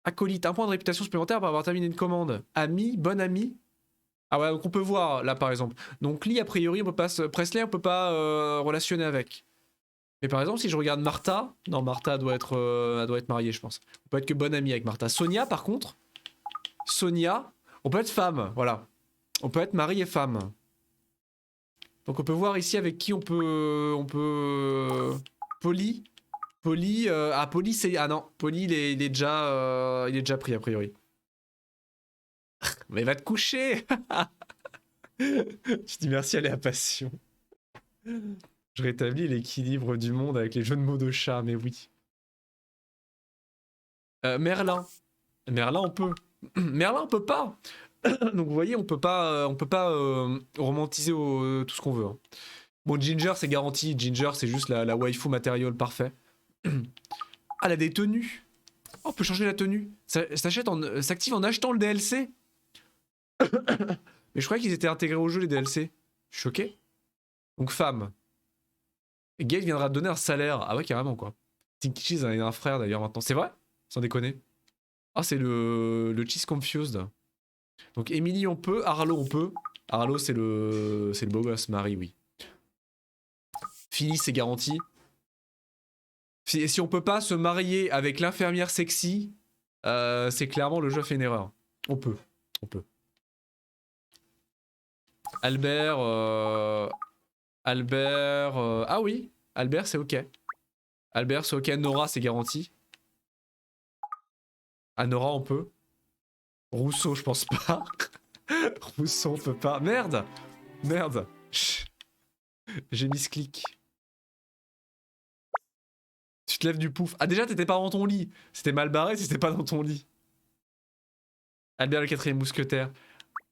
Acolyte, 1 point de réputation supplémentaire pour avoir terminé une commande. Ami, bon ami. Ah ouais, donc on peut voir là par exemple. Donc Lee, a priori, on peut pas Presley, on peut pas relationner avec. Mais par exemple, si je regarde Martha, non, Martha elle doit être mariée, je pense. On peut être que bonne amie avec Martha. Sonia, par contre, Sonia, on peut être femme, voilà. On peut être mari et femme. Donc on peut voir ici avec qui on peut. Polly. Polly, Polly c'est. Ah non, Polly il est déjà pris a priori. Mais va te coucher. Je dis merci à la passion. Je rétablis l'équilibre du monde avec les jeux de mots de chat, mais oui. Merlin. Merlin, on peut. Merlin, on peut pas. Donc vous voyez, on peut pas romantiser tout ce qu'on veut. Hein. Bon, Ginger, c'est garanti. Ginger, c'est juste la waifu matériel parfait. Ah, elle a des tenues. Oh, on peut changer la tenue. Ça s'active en achetant le DLC. Mais je croyais qu'ils étaient intégrés au jeu, les DLC. Je suis choqué. Donc, femme. Et Gail viendra te donner un salaire. Ah ouais, carrément, quoi. Tinky Cheese a un frère, d'ailleurs, maintenant. C'est vrai? Sans déconner. Ah, c'est le Cheese Confused. Donc, Emily, on peut. Arlo, on peut. Arlo, c'est le beau gosse. Marie, oui. Phyllis, c'est garanti. Et si on peut pas se marier avec l'infirmière sexy, c'est clairement le jeu fait une erreur. On peut. Albert, ah oui, Albert c'est ok. Albert c'est ok, Nora c'est garanti. Ah Nora on peut. Rousseau je pense pas. Rousseau on peut pas. Merde. Chut. J'ai mis ce clic. Tu te lèves du pouf. Ah déjà t'étais pas dans ton lit. C'était mal barré si t'étais pas dans ton lit. Albert le 4e mousquetaire.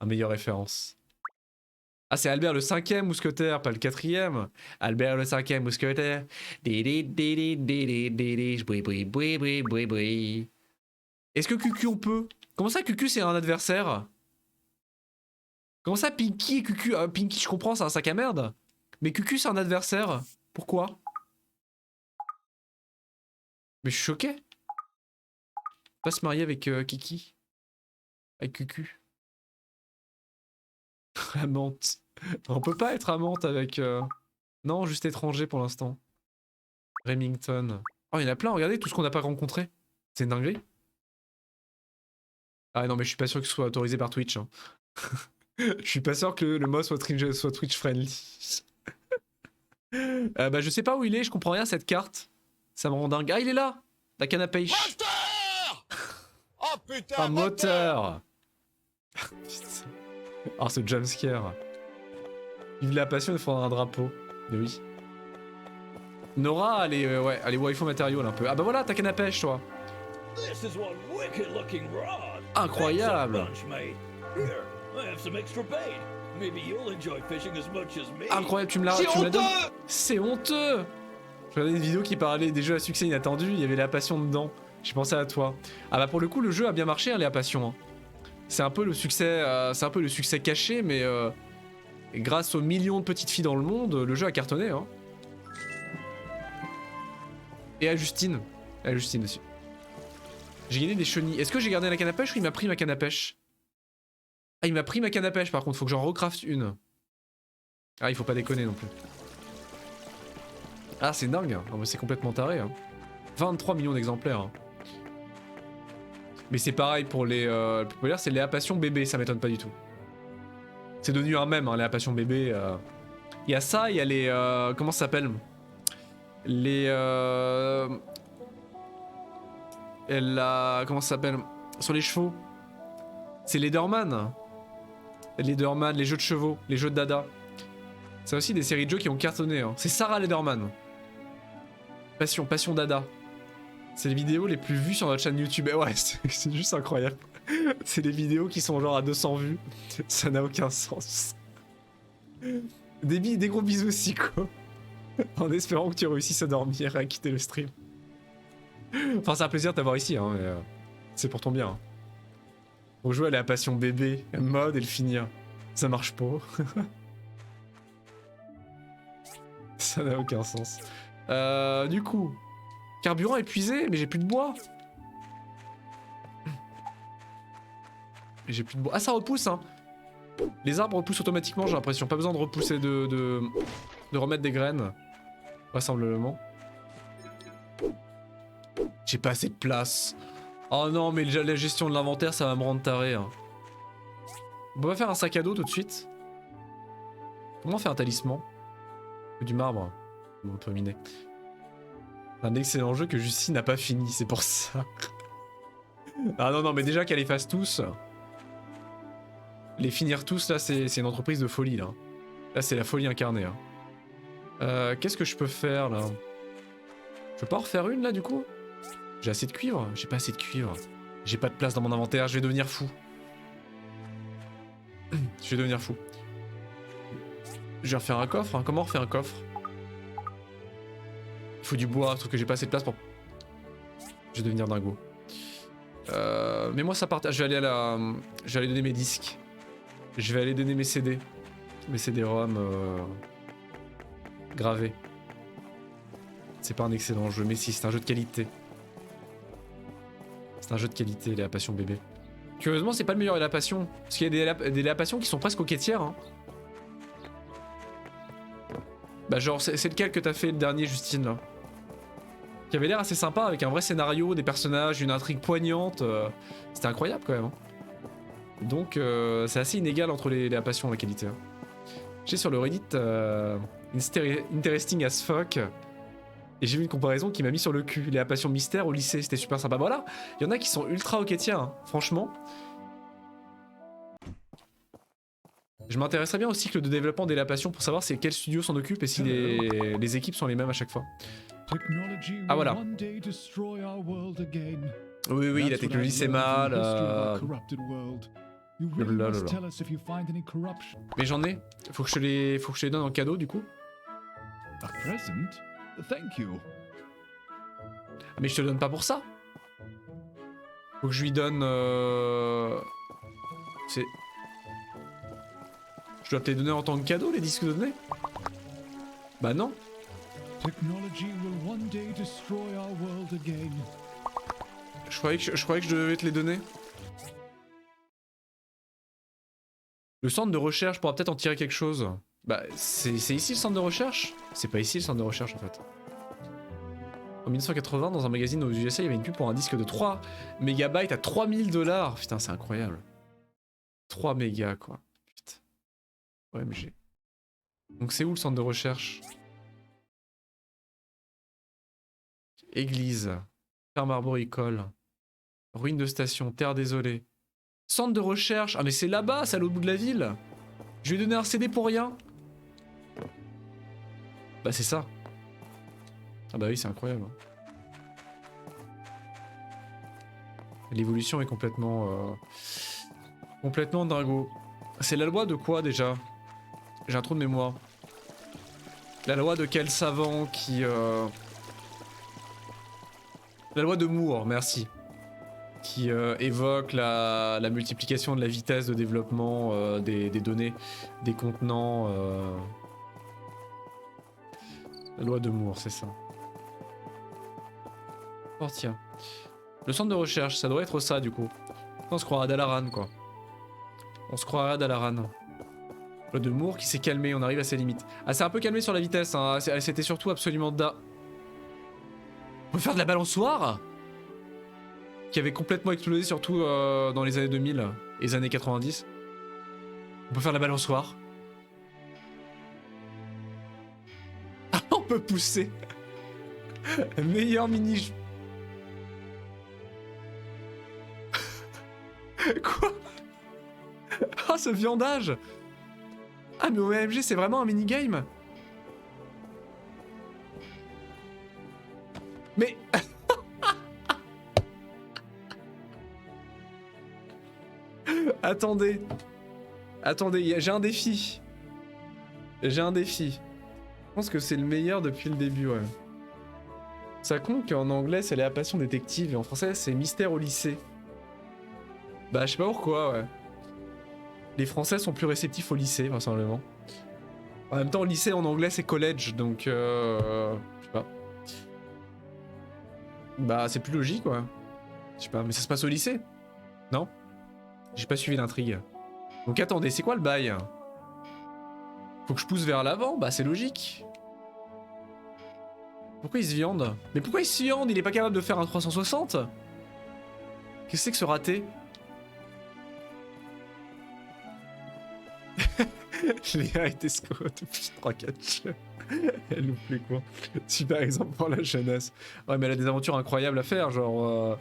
Un meilleure référence. Ah, c'est Albert le 5e mousquetaire, pas le 4e. Albert le 5e mousquetaire. Est-ce que Cucu on peut? Comment ça Cucu c'est un adversaire? Comment ça Pinky et Cucu? Pinky je comprends, c'est un sac à merde. Mais Cucu c'est un adversaire. Pourquoi? Mais je suis choqué. Pas se marier avec Kiki. Avec Cucu. Amante. On peut pas être amante avec... Non, juste étranger pour l'instant. Remington. Oh, il y en a plein, regardez tout ce qu'on n'a pas rencontré. C'est une dinguerie. Ah non, mais je suis pas sûr que ce soit autorisé par Twitch. Hein. Je suis pas sûr que le mode soit Twitch friendly. Bah je sais pas où il est, je comprends rien à cette carte. Ça me rend dingue. Ah, il est là! La canne à pêche. Oh putain! Un moteur! Oh, ce jumpscare. Vive la passion, il faudra un drapeau. Mais oui. Nora, elle est waifu matériel un peu. Ah bah voilà, ta canne à pêche, toi. Incroyable. Incroyable, tu me l'as donné. C'est honteux. Je regardais une vidéo qui parlait des jeux à succès inattendus, il y avait la passion dedans. J'ai pensé à toi. Ah bah pour le coup, le jeu a bien marché, hein, la passion. Hein. C'est un peu le succès caché, mais grâce aux millions de petites filles dans le monde, le jeu a cartonné. Hein. Et à Justine. À Justine aussi. J'ai gagné des chenilles. Est-ce que j'ai gardé la canne à pêche ou il m'a pris ma canne à pêche? Ah, il m'a pris ma canne à pêche par contre, faut que j'en recraft une. Ah, il faut pas déconner non plus. Ah, c'est dingue. Hein. Oh, c'est complètement taré. Hein. 23 millions d'exemplaires. Hein. Mais c'est pareil pour les plus populaires, c'est Léa Passion bébé, ça m'étonne pas du tout. C'est devenu un mème, hein, Léa Passion bébé. Il y a ça, il y a les... comment ça s'appelle? Les... comment ça s'appelle? Sur les chevaux. C'est Lederman. Lederman, les jeux de chevaux, les jeux de dada. C'est aussi des séries de jeux qui ont cartonné. Hein. C'est Sarah Lederman. Passion dada. C'est les vidéos les plus vues sur notre chaîne YouTube. Et ouais, c'est juste incroyable. C'est des vidéos qui sont genre à 200 vues. Ça n'a aucun sens. Des gros bisous aussi, quoi. En espérant que tu réussisses à dormir et à quitter le stream. Enfin, c'est un plaisir de t'avoir ici, hein, mais c'est pour ton bien. Hein. Faut jouer à la passion bébé, mode et le finir. Ça marche pas. Ça n'a aucun sens. Du coup, carburant épuisé, mais j'ai plus de bois. J'ai plus de bois. Ah, ça repousse, hein. Les arbres repoussent automatiquement, j'ai l'impression. Pas besoin de repousser de remettre des graines. Vraisemblablement. J'ai pas assez de place. Oh non, mais la gestion de l'inventaire, ça va me rendre taré. Hein. On va faire un sac à dos tout de suite. Comment on fait un talisman? Du marbre. On peut miner. Un excellent jeu que Justy n'a pas fini, c'est pour ça. Ah non, non, mais déjà qu'elle les fasse tous. Les finir tous, là, c'est une entreprise de folie, là. Là, c'est la folie incarnée. Hein. Qu'est-ce que je peux faire, là? Je peux pas en refaire une, là, du coup? J'ai assez de cuivre? J'ai pas assez de cuivre. J'ai pas de place dans mon inventaire, je vais devenir fou. Je vais devenir fou. Je vais refaire un coffre, hein. Comment on refait un coffre? Il faut du bois, sauf que j'ai pas assez de place pour... Je vais devenir dingo. Mais moi ça part... Je vais aller à la... Je vais aller donner mes disques. Je vais aller donner mes CD. Mes CD-ROM gravés. C'est pas un excellent jeu, mais si, c'est un jeu de qualité. C'est un jeu de qualité, les Passion bébé. Curieusement, c'est pas le meilleur La Passion. Parce qu'il y a des La Passion qui sont presque aux quêtières. Hein. Bah genre, c'est lequel que t'as fait le dernier, Justine, là? Qui avait l'air assez sympa, avec un vrai scénario, des personnages, une intrigue poignante. C'était incroyable, quand même. Hein. Donc, c'est assez inégal entre les La Passion et la qualité. Hein. J'ai sur le Reddit Interesting as fuck. Et j'ai vu une comparaison qui m'a mis sur le cul. Les Passion Mystère au lycée, c'était super sympa. Voilà, il y en a qui sont ultra au quêtières, hein, franchement. Je m'intéresserais bien au cycle de développement des La Passion pour savoir c'est quel studio s'en occupe et si les équipes sont les mêmes à chaque fois. Ah voilà. Oui, oui, la technologie c'est mal. Mais j'en ai. Faut que je les donne en cadeau du coup. Thank you. Mais je te le donne pas pour ça. Faut que je lui donne. C'est. Je dois te les donner en tant que cadeau, les disques de données? Bah non. Je croyais que je devais te les donner. Le centre de recherche pourra peut-être en tirer quelque chose. Bah, c'est ici le centre de recherche? C'est pas ici le centre de recherche en fait. En 1980, dans un magazine aux USA, il y avait une pub pour un disque de 3 MB à 3000 $. Putain, c'est incroyable. 3 mégas quoi. Putain. OMG. Donc c'est où le centre de recherche? Église. Ferme arboricole. Ruine de station. Terre désolée. Centre de recherche. Ah mais c'est là-bas, c'est à l'autre bout de la ville. Je lui ai donné un CD pour rien. Bah c'est ça. Ah bah oui, c'est incroyable. L'évolution est complètement... complètement dingo. C'est la loi de quoi déjà? J'ai un trou de mémoire. La loi de quel savant qui... La loi de Moore, merci. Qui évoque la multiplication de la vitesse de développement des données, des contenants... La loi de Moore, c'est ça. Oh tiens. Le centre de recherche, ça doit être ça du coup. On se croirait à Dalaran quoi. On se croirait à Dalaran. Loi de Moore qui s'est calmé, on arrive à ses limites. Ah c'est un peu calmé sur la vitesse, hein. C'était surtout absolument On peut faire de la balançoire? Qui avait complètement explosé surtout dans les années 2000 et les années 90. On peut faire de la balançoire. On peut pousser. Meilleur mini... Quoi? Ah ce viandage. Ah mais OMG c'est vraiment un minigame. Mais... Attendez. Attendez, j'ai un défi. J'ai un défi. Je pense que c'est le meilleur depuis le début, ouais. Ça compte qu'en anglais c'est La Passion détective et en français c'est Mystère au lycée. Bah je sais pas pourquoi, ouais. Les Français sont plus réceptifs au lycée, vraisemblablement. En même temps, lycée en anglais c'est college, donc je sais pas. Bah c'est plus logique quoi. Je sais pas, mais ça se passe au lycée? Non? J'ai pas suivi l'intrigue. Donc attendez, c'est quoi le bail? Faut que je pousse vers l'avant? Bah c'est logique. Pourquoi il se viande? Mais pourquoi il se viande? Il est pas capable de faire un 360? Qu'est-ce que c'est que ce raté? Léa était Scott depuis 3-4 jeux. Elle nous plaît quoi. Super exemple pour la jeunesse. Ouais mais elle a des aventures incroyables à faire, genre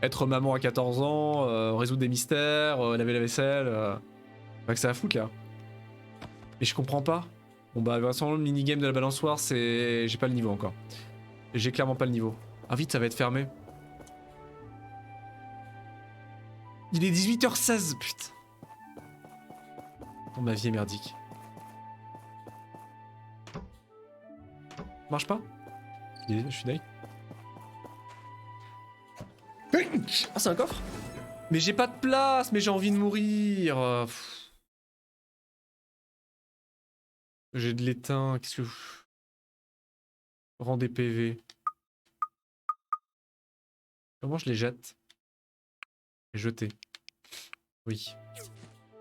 être maman à 14 ans, résoudre des mystères, laver la vaisselle. Pas que ça à foutre là. Mais je comprends pas. Bon bah de toute façon le minigame de la balançoire c'est... J'ai pas le niveau encore. J'ai clairement pas le niveau. Ah vite ça va être fermé. Il est 18h16 putain. Oh, ma vie est merdique. Marche pas? Je suis dingue. Ah c'est un coffre? Mais j'ai pas de place, mais j'ai envie de mourir. J'ai de l'étain, qu'est-ce que... Rends des PV. Comment je les jette? Jeter. Oui.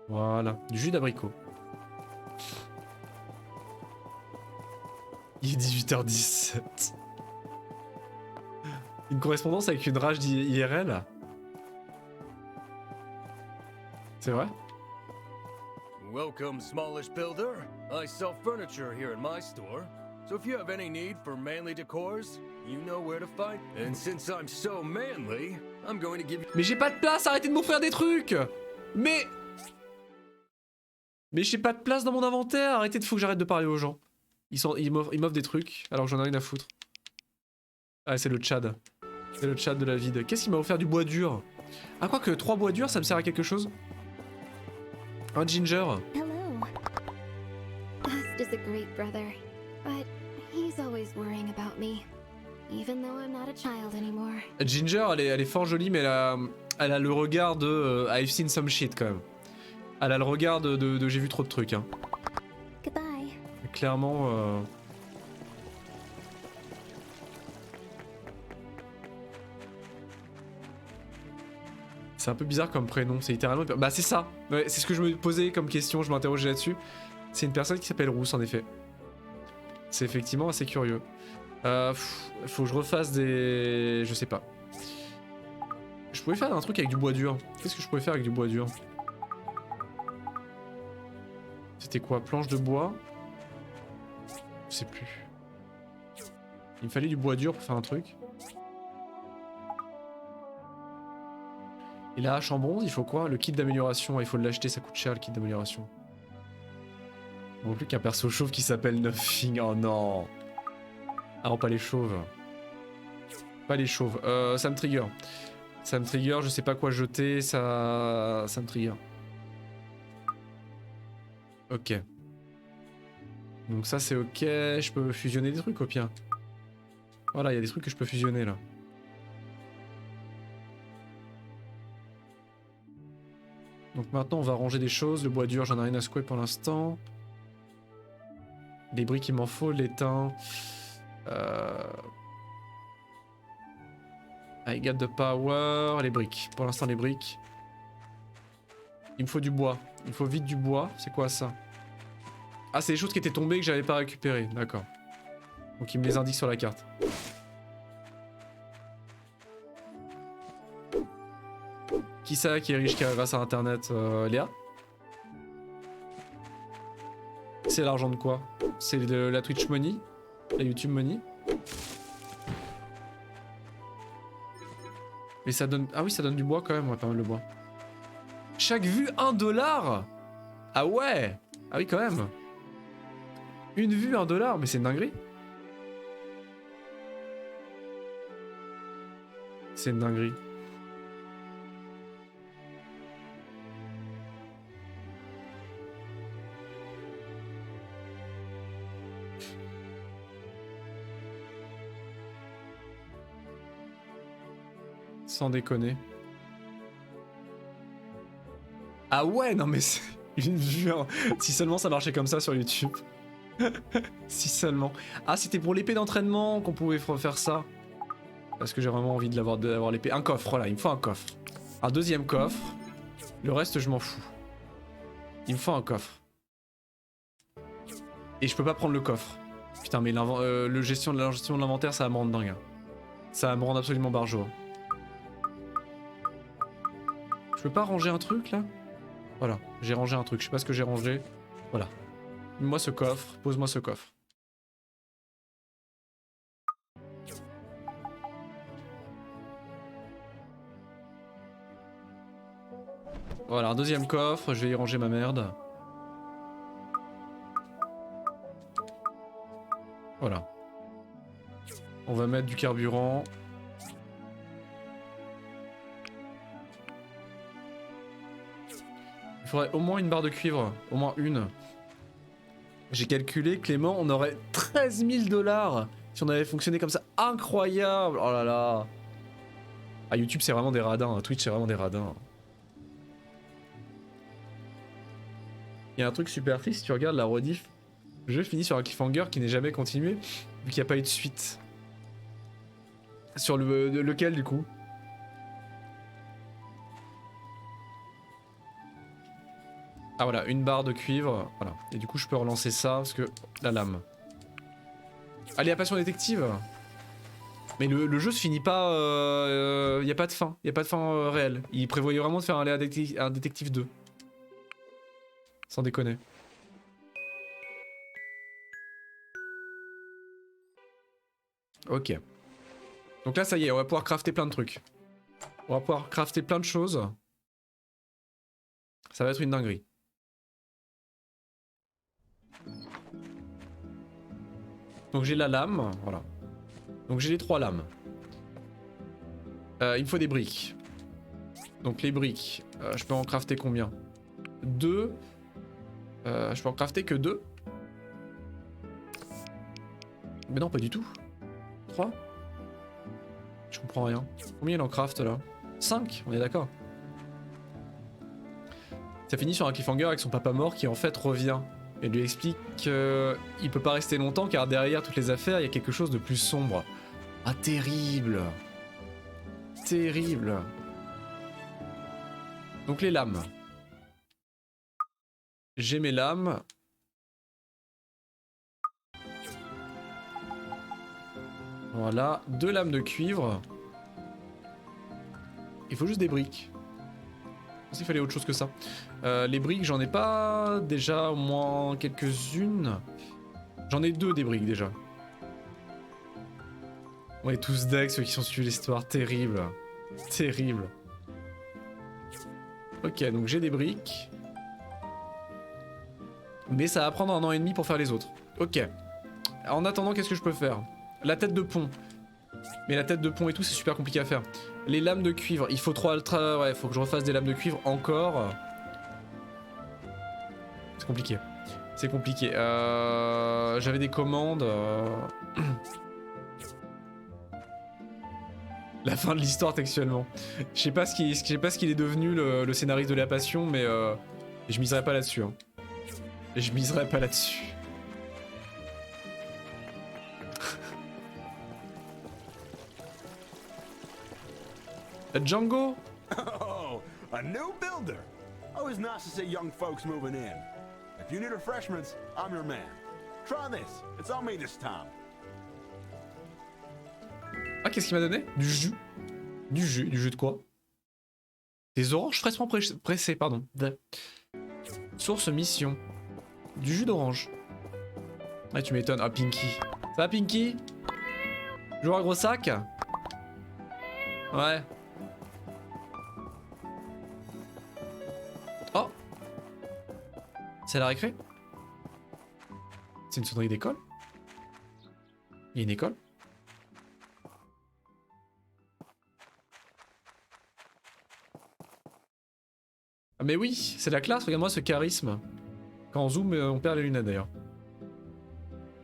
Voilà, du jus d'abricot. Il est 18h17. Une correspondance avec une rage d'IRL? C'est vrai? Welcome, smallish builder. I sell furniture here in my store. So if you have any need for manly decors, you know where to find. And since I'm so manly, I'm going to give you... Mais j'ai pas de place, arrêtez de m'offrir des trucs! Mais j'ai pas de place dans mon inventaire, arrêtez de... Faut que j'arrête de parler aux gens. Ils m'offrent des trucs, alors j'en ai rien à foutre. Ah c'est le Tchad. C'est le Tchad de la vide. Qu'est-ce qu'il m'a offert? Du bois dur. Ah quoi que 3 bois durs ça me sert à quelque chose? Un ginger. Hello. Bast is a great brother, but he's always worrying about me, even though I'm not a child anymore. Ginger elle est fort jolie mais elle a le regard de I've seen some shit quand même. Elle a le regard de j'ai vu trop de trucs hein. Goodbye. Clairement c'est un peu bizarre comme prénom, c'est littéralement... Bah c'est ça, ouais, c'est ce que je me posais comme question, je m'interrogeais là-dessus. C'est une personne qui s'appelle Rousse en effet. C'est effectivement assez curieux. Faut que je refasse des... Je sais pas. Je pouvais faire un truc avec du bois dur. Qu'est-ce que je pouvais faire avec du bois dur? C'était quoi? Planche de bois? Je sais plus. Il me fallait du bois dur pour faire un truc. Et la hache en bronze, il faut quoi? Le kit d'amélioration, il faut l'acheter, ça coûte cher le kit d'amélioration. Non plus qu'un perso chauve qui s'appelle Nothing, oh non. Ah non, pas les chauves. Pas les chauves. Ça me trigger. Ça me trigger, je sais pas quoi jeter, ça me trigger. Ok. Donc ça c'est ok, je peux fusionner des trucs au pire. Voilà, il y a des trucs que je peux fusionner là. Donc maintenant on va ranger des choses, le bois dur j'en ai rien à secouer pour l'instant. Les briques il m'en faut, l'étain. I got the power, les briques. Pour l'instant les briques. Il me faut du bois. Il me faut vite du bois. C'est quoi ça? Ah c'est des choses qui étaient tombées que j'avais pas récupérées. D'accord. Donc il me les indique sur la carte. Qui ça qui est riche grâce à internet? Léa? C'est l'argent de quoi? C'est de la Twitch Money? La YouTube Money? Mais ça donne... Ah oui ça donne du bois quand même, ouais, pas mal de bois. Chaque vue 1 $? Ah ouais! Ah oui quand même. Une vue 1 $, mais c'est une dinguerie. C'est une dinguerie. Sans déconner. Ah ouais, non mais c'est une vue. Hein. Si seulement ça marchait comme ça sur YouTube. Si seulement. Ah, c'était pour l'épée d'entraînement qu'on pouvait faire ça. Parce que j'ai vraiment envie d'avoir l'épée. Un coffre, voilà, il me faut un coffre. Un deuxième coffre. Le reste, je m'en fous. Il me faut un coffre. Et je peux pas prendre le coffre. Putain, mais la gestion de l'inventaire, ça va me rendre dingue. Ça va me rendre absolument barjo. Je peux pas ranger un truc là? Voilà, j'ai rangé un truc. Je sais pas ce que j'ai rangé. Voilà. Moi ce coffre, pose-moi ce coffre. Voilà, un deuxième coffre, je vais y ranger ma merde. Voilà. On va mettre du carburant. Il faudrait au moins une barre de cuivre, au moins une. J'ai calculé, Clément, on aurait 13 000 $ si on avait fonctionné comme ça. Incroyable! Oh là là! Ah, YouTube, c'est vraiment des radins. Twitch, c'est vraiment des radins. Il y a un truc super triste, si tu regardes la rediff. Le jeu finit sur un cliffhanger qui n'est jamais continué, vu qu'il n'y a pas eu de suite. Sur lequel, du coup? Ah voilà, une barre de cuivre, voilà. Et du coup je peux relancer ça, parce que... La lame. Allez, à passion détective. Mais le jeu se finit pas... y a pas de fin, y a pas de fin réelle. Il prévoyait vraiment de faire un détective 2. Sans déconner. Ok. Donc là ça y est, on va pouvoir crafter plein de trucs. On va pouvoir crafter plein de choses. Ça va être une dinguerie. Donc j'ai la lame, voilà. Donc j'ai les 3 lames. Il me faut des briques. Donc les briques, je peux en crafter combien? 2. Je peux en crafter que 2. Mais non, pas du tout. 3. Je comprends rien. Combien il en craft là? 5, on est d'accord. Ça finit sur un cliffhanger avec son papa mort qui en fait revient. Et lui explique qu'il peut pas rester longtemps car derrière toutes les affaires, il y a quelque chose de plus sombre. Ah, terrible! Terrible! Donc les lames. J'ai mes lames. Voilà, 2 lames de cuivre. Il faut juste des briques. Je pensais qu'il fallait autre chose que ça. Les briques, j'en ai pas déjà au moins quelques-unes. J'en ai 2 des briques déjà. On est tous decks, ceux qui sont suivis l'histoire. Terrible. Terrible. Ok, donc j'ai des briques. Mais ça va prendre 1 an et demi pour faire les autres. Ok. En attendant, qu'est-ce que je peux faire? La tête de pont. Mais la tête de pont et tout, c'est super compliqué à faire. Les lames de cuivre, il faut 3... Ouais, faut que je refasse des lames de cuivre encore. C'est compliqué. C'est compliqué. J'avais des commandes. La fin de l'histoire textuellement. Je sais pas ce qu'il est devenu le scénariste de La Passion, mais je miserai pas là-dessus. Hein. Je miserai pas là-dessus. Django? Oh, a new builder. Always nice to see young folks moving in. If you need refreshments, I'm your man. Try this. It's on me this time. Ah, qu'est-ce qu'il m'a donné? Du jus. Du jus de quoi? Des oranges fraîchement pressées, pardon. Source mission. Du jus d'orange. Ah, tu m'étonnes. Ah, Pinky. Ça va, Pinky? Joueur à gros sac? Ouais. Oh! C'est la récré? C'est une sonnerie d'école? Il y a une école? Ah mais oui, c'est la classe, regarde-moi ce charisme. Quand on zoome, on perd les lunettes d'ailleurs.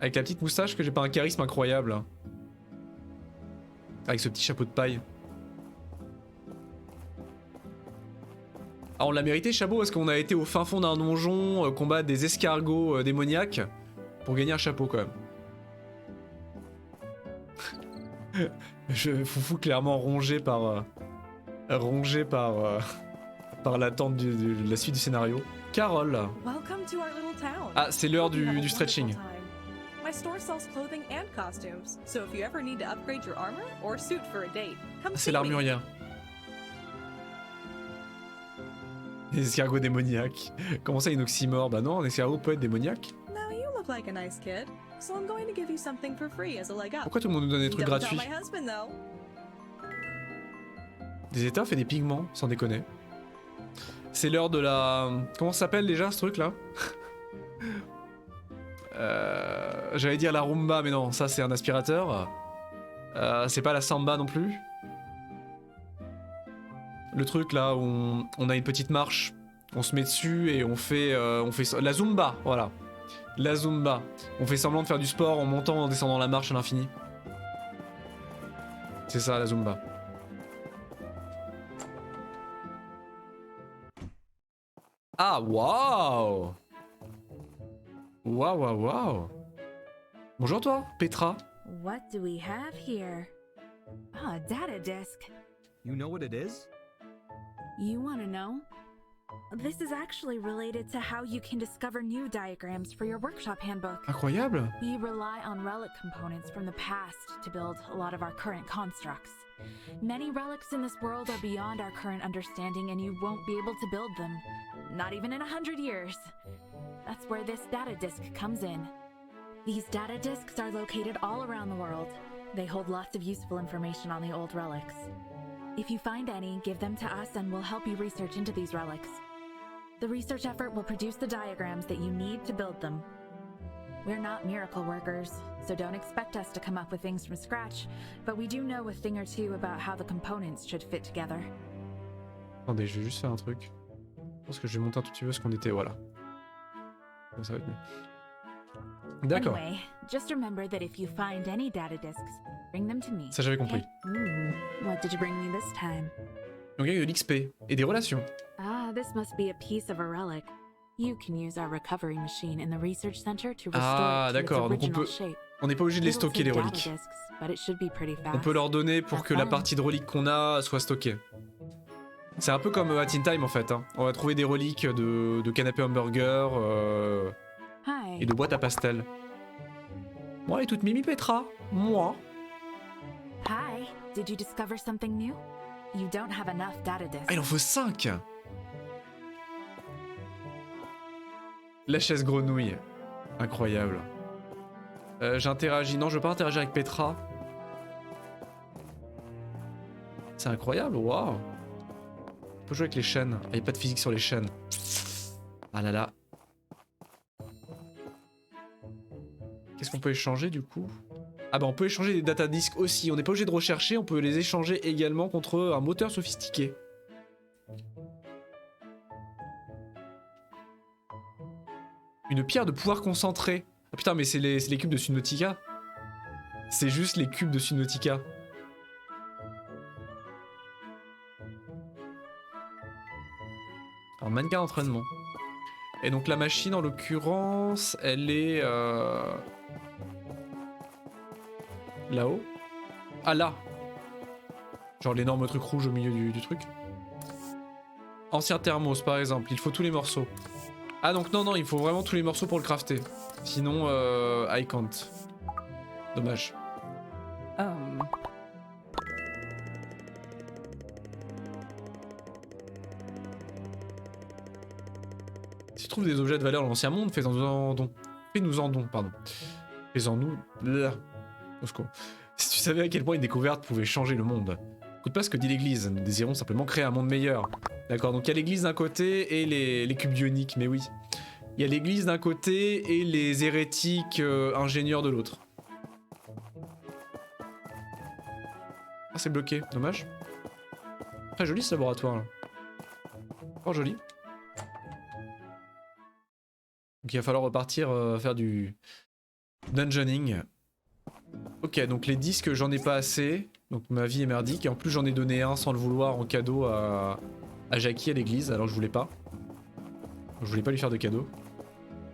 Avec la petite moustache que j'ai pas un charisme incroyable. Hein. Avec ce petit chapeau de paille. Ah, on l'a mérité, Chabot, parce qu'on a été au fin fond d'un donjon, combattre des escargots démoniaques. pour gagner un chapeau quand même. Foufou clairement rongé par par l'attente de la suite du scénario. Carole. Welcome to our little town. Ah, c'est l'heure Hope you have du a stretching. wonderful time. My store sells clothing and costumes, so if you ever need to upgrade your armor or suit for a date, come Ah, see c'est me. l'armurière. Les escargots démoniaques. Comment ça, une oxymore? Bah non, un escargot peut être démoniaque. Now you look like a nice kid, so I'm going to give you something for free as a leg up. Pourquoi tout le monde nous donne des trucs Don't gratuits? tell my husband though. Des étoffes et des pigments, sans déconner. C'est l'heure de la... Comment ça s'appelle déjà ce truc là? J'allais dire la rumba, mais non, ça c'est un aspirateur. C'est pas la samba non plus. Le truc là où on a une petite marche, on se met dessus et on fait la zumba, voilà. La zumba. On fait semblant de faire du sport en montant, en descendant la marche à l'infini. C'est ça la zumba. Ah, waouh! Waouh, waouh, waouh! Bonjour toi, Petra. What do we have here? Ah, a data disk. You know what it is? You want to know? This is actually related to how you can discover new diagrams for your workshop handbook. Incroyable! We rely on relic components from the past to build a lot of our current constructs. Many relics in this world are beyond our current understanding and you won't be able to build them. Not even in 100 years. That's where this data disk comes in. These data disks are located all around the world. They hold lots of useful information on the old relics. If you find any, give them to us and we'll help you research into these relics. The research effort will produce the diagrams that you need to build them. We're not miracle workers, so don't expect us to come up with things from scratch, but we do know a thing or two about how the components should fit together. Attendez, je vais juste faire un truc. Je pense que je vais monter un tout petit peu ce qu'on était, voilà. Comme ça va être mieux. D'accord. Anyway, just remember that if you find any data disks, bring them to me. Ça j'avais compris. Okay? What did you bring me this time? Donc il y a de l'XP et des relations. Ah, this must be a piece of a relic. You can use our recovery machine in the research center to restore Ah, it to its d'accord. Donc original shape. on n'est pas obligé de les It'll stocker les take reliques. data disks, but it should be pretty fast. On peut leur donner pour que la partie de reliques qu'on a soit stockée. C'est un peu comme à Teen Time en fait. Hein. On va trouver des reliques de canapé hamburger et de boîtes à pastel. Moi, elle est toute Mimi Petra. Moi. Hi, did you discover something new? You don't have enough data disks. Ah, il en faut 5. La chaise grenouille. Incroyable. J'interagis. Non, je veux pas interagir avec Petra. C'est incroyable, waouh. On peut jouer avec les chaînes. Il n'y a pas de physique sur les chaînes. Ah là là. Qu'est-ce qu'on peut échanger du coup? Ah bah on peut échanger des data disks aussi. On n'est pas obligé de rechercher, on peut les échanger également contre un moteur sophistiqué. Une pierre de pouvoir concentré. Ah putain mais c'est les cubes de Subnautica. C'est juste les cubes de Subnautica. Alors mannequin d'entraînement. Et donc la machine en l'occurrence, elle est là-haut. Ah là. Genre l'énorme truc rouge au milieu du truc. Ancien thermos par exemple, il faut tous les morceaux. Ah donc non, il faut vraiment tous les morceaux pour le crafter. Sinon, I can't. Dommage. Si tu trouves des objets de valeur dans l'ancien monde, fais-nous-en don. Pardon. Fais-en-nous... Au secours. Si tu savais à quel point une découverte pouvait changer le monde. Écoute pas ce que dit l'église, nous désirons simplement créer un monde meilleur. D'accord, donc il y a l'église d'un côté et les cubes ioniques, mais oui. Il y a l'église d'un côté et les hérétiques ingénieurs de l'autre. Ah, c'est bloqué, dommage. Très joli ce laboratoire là. Fort joli. Donc il va falloir repartir faire du dungeoning. Ok, donc les disques j'en ai pas assez. Donc ma vie est merdique. Et en plus j'en ai donné un sans le vouloir en cadeau à Jackie à l'église. Alors je voulais pas. Je voulais pas lui faire de cadeau.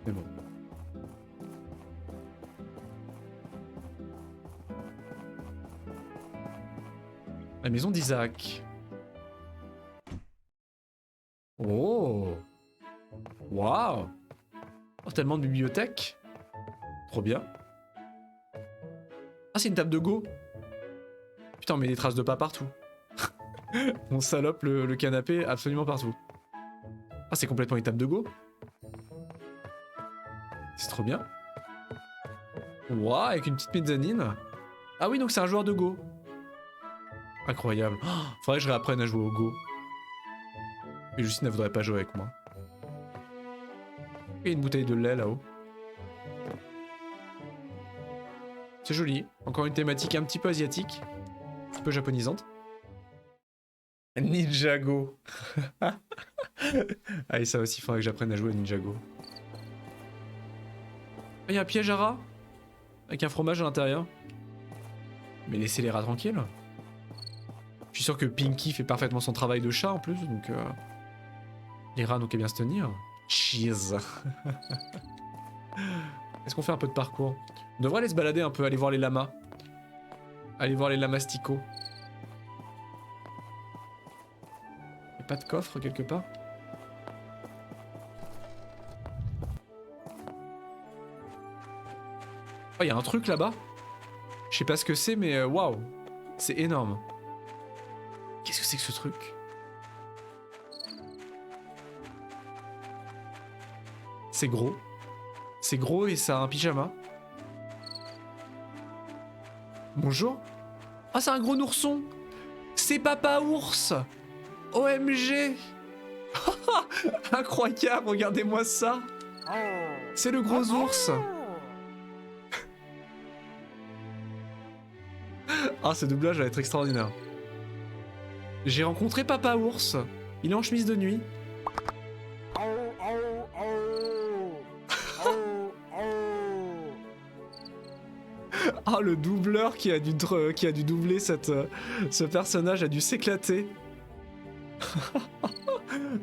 Mais bon. La maison d'Isaac. Oh. Waouh. Oh, tellement de bibliothèques. Trop bien. Ah, c'est une table de Go. Putain, on met des traces de pas partout. On salope le canapé absolument partout. Ah, c'est complètement une table de Go. C'est trop bien. Waouh, avec une petite mezzanine. Ah oui, donc c'est un joueur de Go. Incroyable. Oh, faudrait que je réapprenne à jouer au Go. Mais Justine ne voudrait pas jouer avec moi. Il y a une bouteille de lait là-haut. C'est joli. Encore une thématique un petit peu asiatique. Un petit peu japonisante. Ninjago. Ah, et ça aussi, il faudrait que j'apprenne à jouer à Ninjago. Il y a un piège à rats avec un fromage à l'intérieur. Mais laissez les rats tranquilles. Je suis sûr que Pinky fait parfaitement son travail de chat en plus, donc les rats n'ont qu'à bien se tenir. Cheese. Est-ce qu'on fait un peu de parcours? On devrait aller se balader un peu, aller voir les lamas. Aller voir les lamasticots. Y'a pas de coffre quelque part? Oh, y'a un truc là-bas. Je sais pas ce que c'est, mais waouh. C'est énorme. Qu'est-ce que c'est que ce truc? C'est gros. C'est gros et ça a un pyjama. Bonjour. Ah, c'est un gros ourson. C'est Papa Ours. OMG. Incroyable, regardez-moi ça. C'est le gros ours. Ah, ce doublage va être extraordinaire. J'ai rencontré Papa Ours. Il est en chemise de nuit. Ah, le doubleur qui a dû doubler ce personnage a dû s'éclater.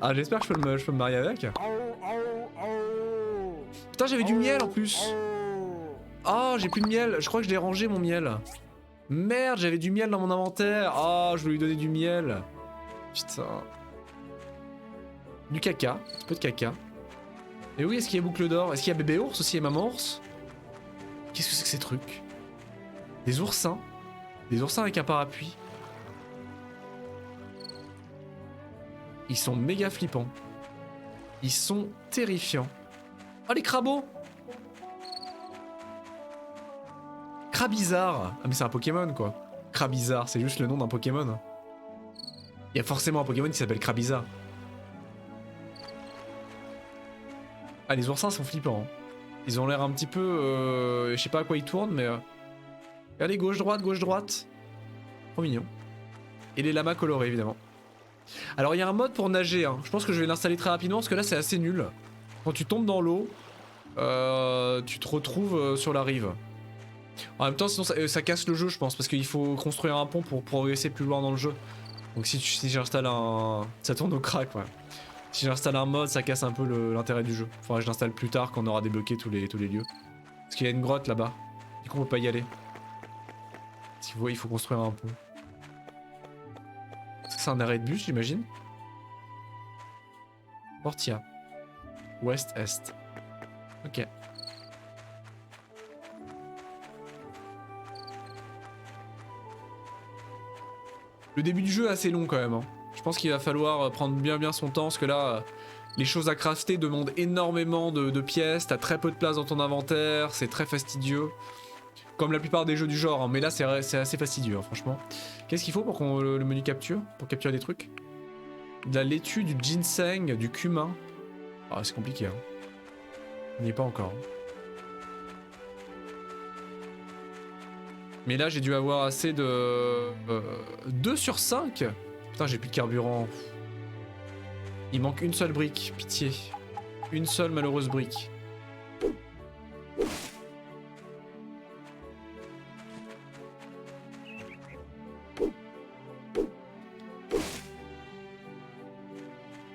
Ah, j'espère que je peux me marier avec. Putain, j'avais du miel en plus. Oh, j'ai plus de miel. Je crois que je l'ai rangé mon miel. Merde, j'avais du miel dans mon inventaire. Oh, je voulais lui donner du miel. Putain. Du caca. Un petit peu de caca. Et oui, est-ce qu'il y a boucle d'or? Est-ce qu'il y a bébé ours aussi et maman ours? Qu'est-ce que c'est que ces trucs? Des oursins. Des oursins avec un parapluie. Ils sont méga flippants. Ils sont terrifiants. Oh, les crabos! Crabizarre. Ah mais c'est un Pokémon quoi. Crabizarre, c'est juste le nom d'un Pokémon. Il y a forcément un Pokémon qui s'appelle Crabizarre. Ah, les oursins sont flippants. Hein. Ils ont l'air un petit peu... je sais pas à quoi ils tournent mais... Regardez, gauche-droite, gauche-droite. Trop mignon. Et les lamas colorés évidemment. Alors il y a un mode pour nager. Hein. Je pense que je vais l'installer très rapidement parce que là c'est assez nul. Quand tu tombes dans l'eau, tu te retrouves sur la rive. En même temps, sinon ça casse le jeu, je pense, parce qu'il faut construire un pont pour progresser plus loin dans le jeu. Donc si j'installe un... Ça tourne au crack, ouais. Si j'installe un mode, ça casse un peu l'intérêt du jeu. Faudra que je l'installe plus tard quand on aura débloqué tous les lieux. Parce qu'il y a une grotte là-bas. Du coup, on peut pas y aller. Si vous voyez, il faut construire un pont. Est-ce que c'est un arrêt de bus, j'imagine? Portia. Ouest-Est. Ok. Le début du jeu est assez long quand même. Hein. Je pense qu'il va falloir prendre bien son temps parce que là, les choses à crafter demandent énormément de pièces. T'as très peu de place dans ton inventaire, c'est très fastidieux. Comme la plupart des jeux du genre, hein. Mais là c'est assez fastidieux, hein, franchement. Qu'est-ce qu'il faut pour qu'on le menu capture? Pour capturer des trucs? De la laitue, du ginseng, du cumin. Ah, c'est compliqué. Hein. On n'y est pas encore. Hein. Mais là, j'ai dû avoir assez de... 2 sur 5 ? Putain, j'ai plus de carburant. Il manque une seule brique, pitié. Une seule malheureuse brique.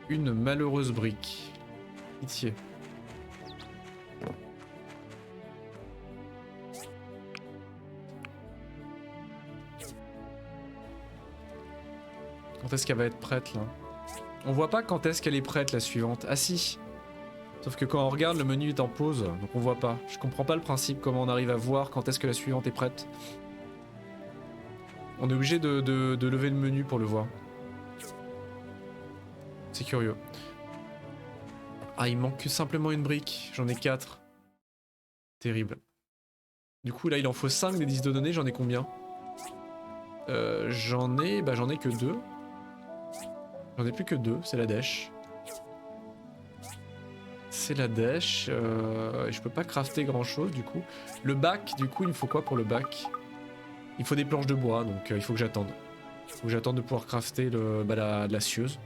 Une malheureuse brique. Pitié. Quand est-ce qu'elle va être prête là? On voit pas quand est-ce qu'elle est prête la suivante. Ah si. Sauf que quand on regarde, le menu est en pause, donc on voit pas. Je comprends pas le principe, comment on arrive à voir quand est-ce que la suivante est prête. On est obligé de lever le menu pour le voir. C'est curieux. Ah, il manque que simplement une brique. J'en ai 4. Terrible. Du coup, là, il en faut 5 des 10 de données. J'en ai combien? J'en ai que 2. J'en ai plus que 2. C'est la dèche. C'est la dèche. Je peux pas crafter grand chose, du coup. Le bac, du coup, il me faut quoi pour le bac? Il faut des planches de bois, donc il faut que j'attende. Il faut que j'attende de pouvoir crafter la scieuse.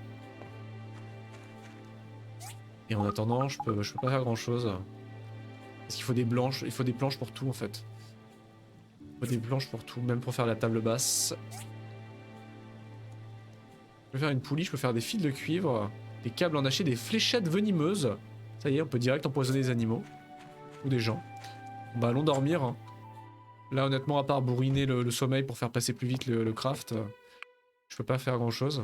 Et en attendant, je peux pas faire grand chose. Parce qu'il faut des blanches, il faut des planches pour tout en fait. Il faut des planches pour tout, même pour faire la table basse. Je peux faire une poulie, je peux faire des fils de cuivre, des câbles en acier, des fléchettes venimeuses. Ça y est, on peut direct empoisonner des animaux. Ou des gens. Bah allons dormir. Hein. Là honnêtement, à part bourriner le sommeil pour faire passer plus vite le craft, je peux pas faire grand chose.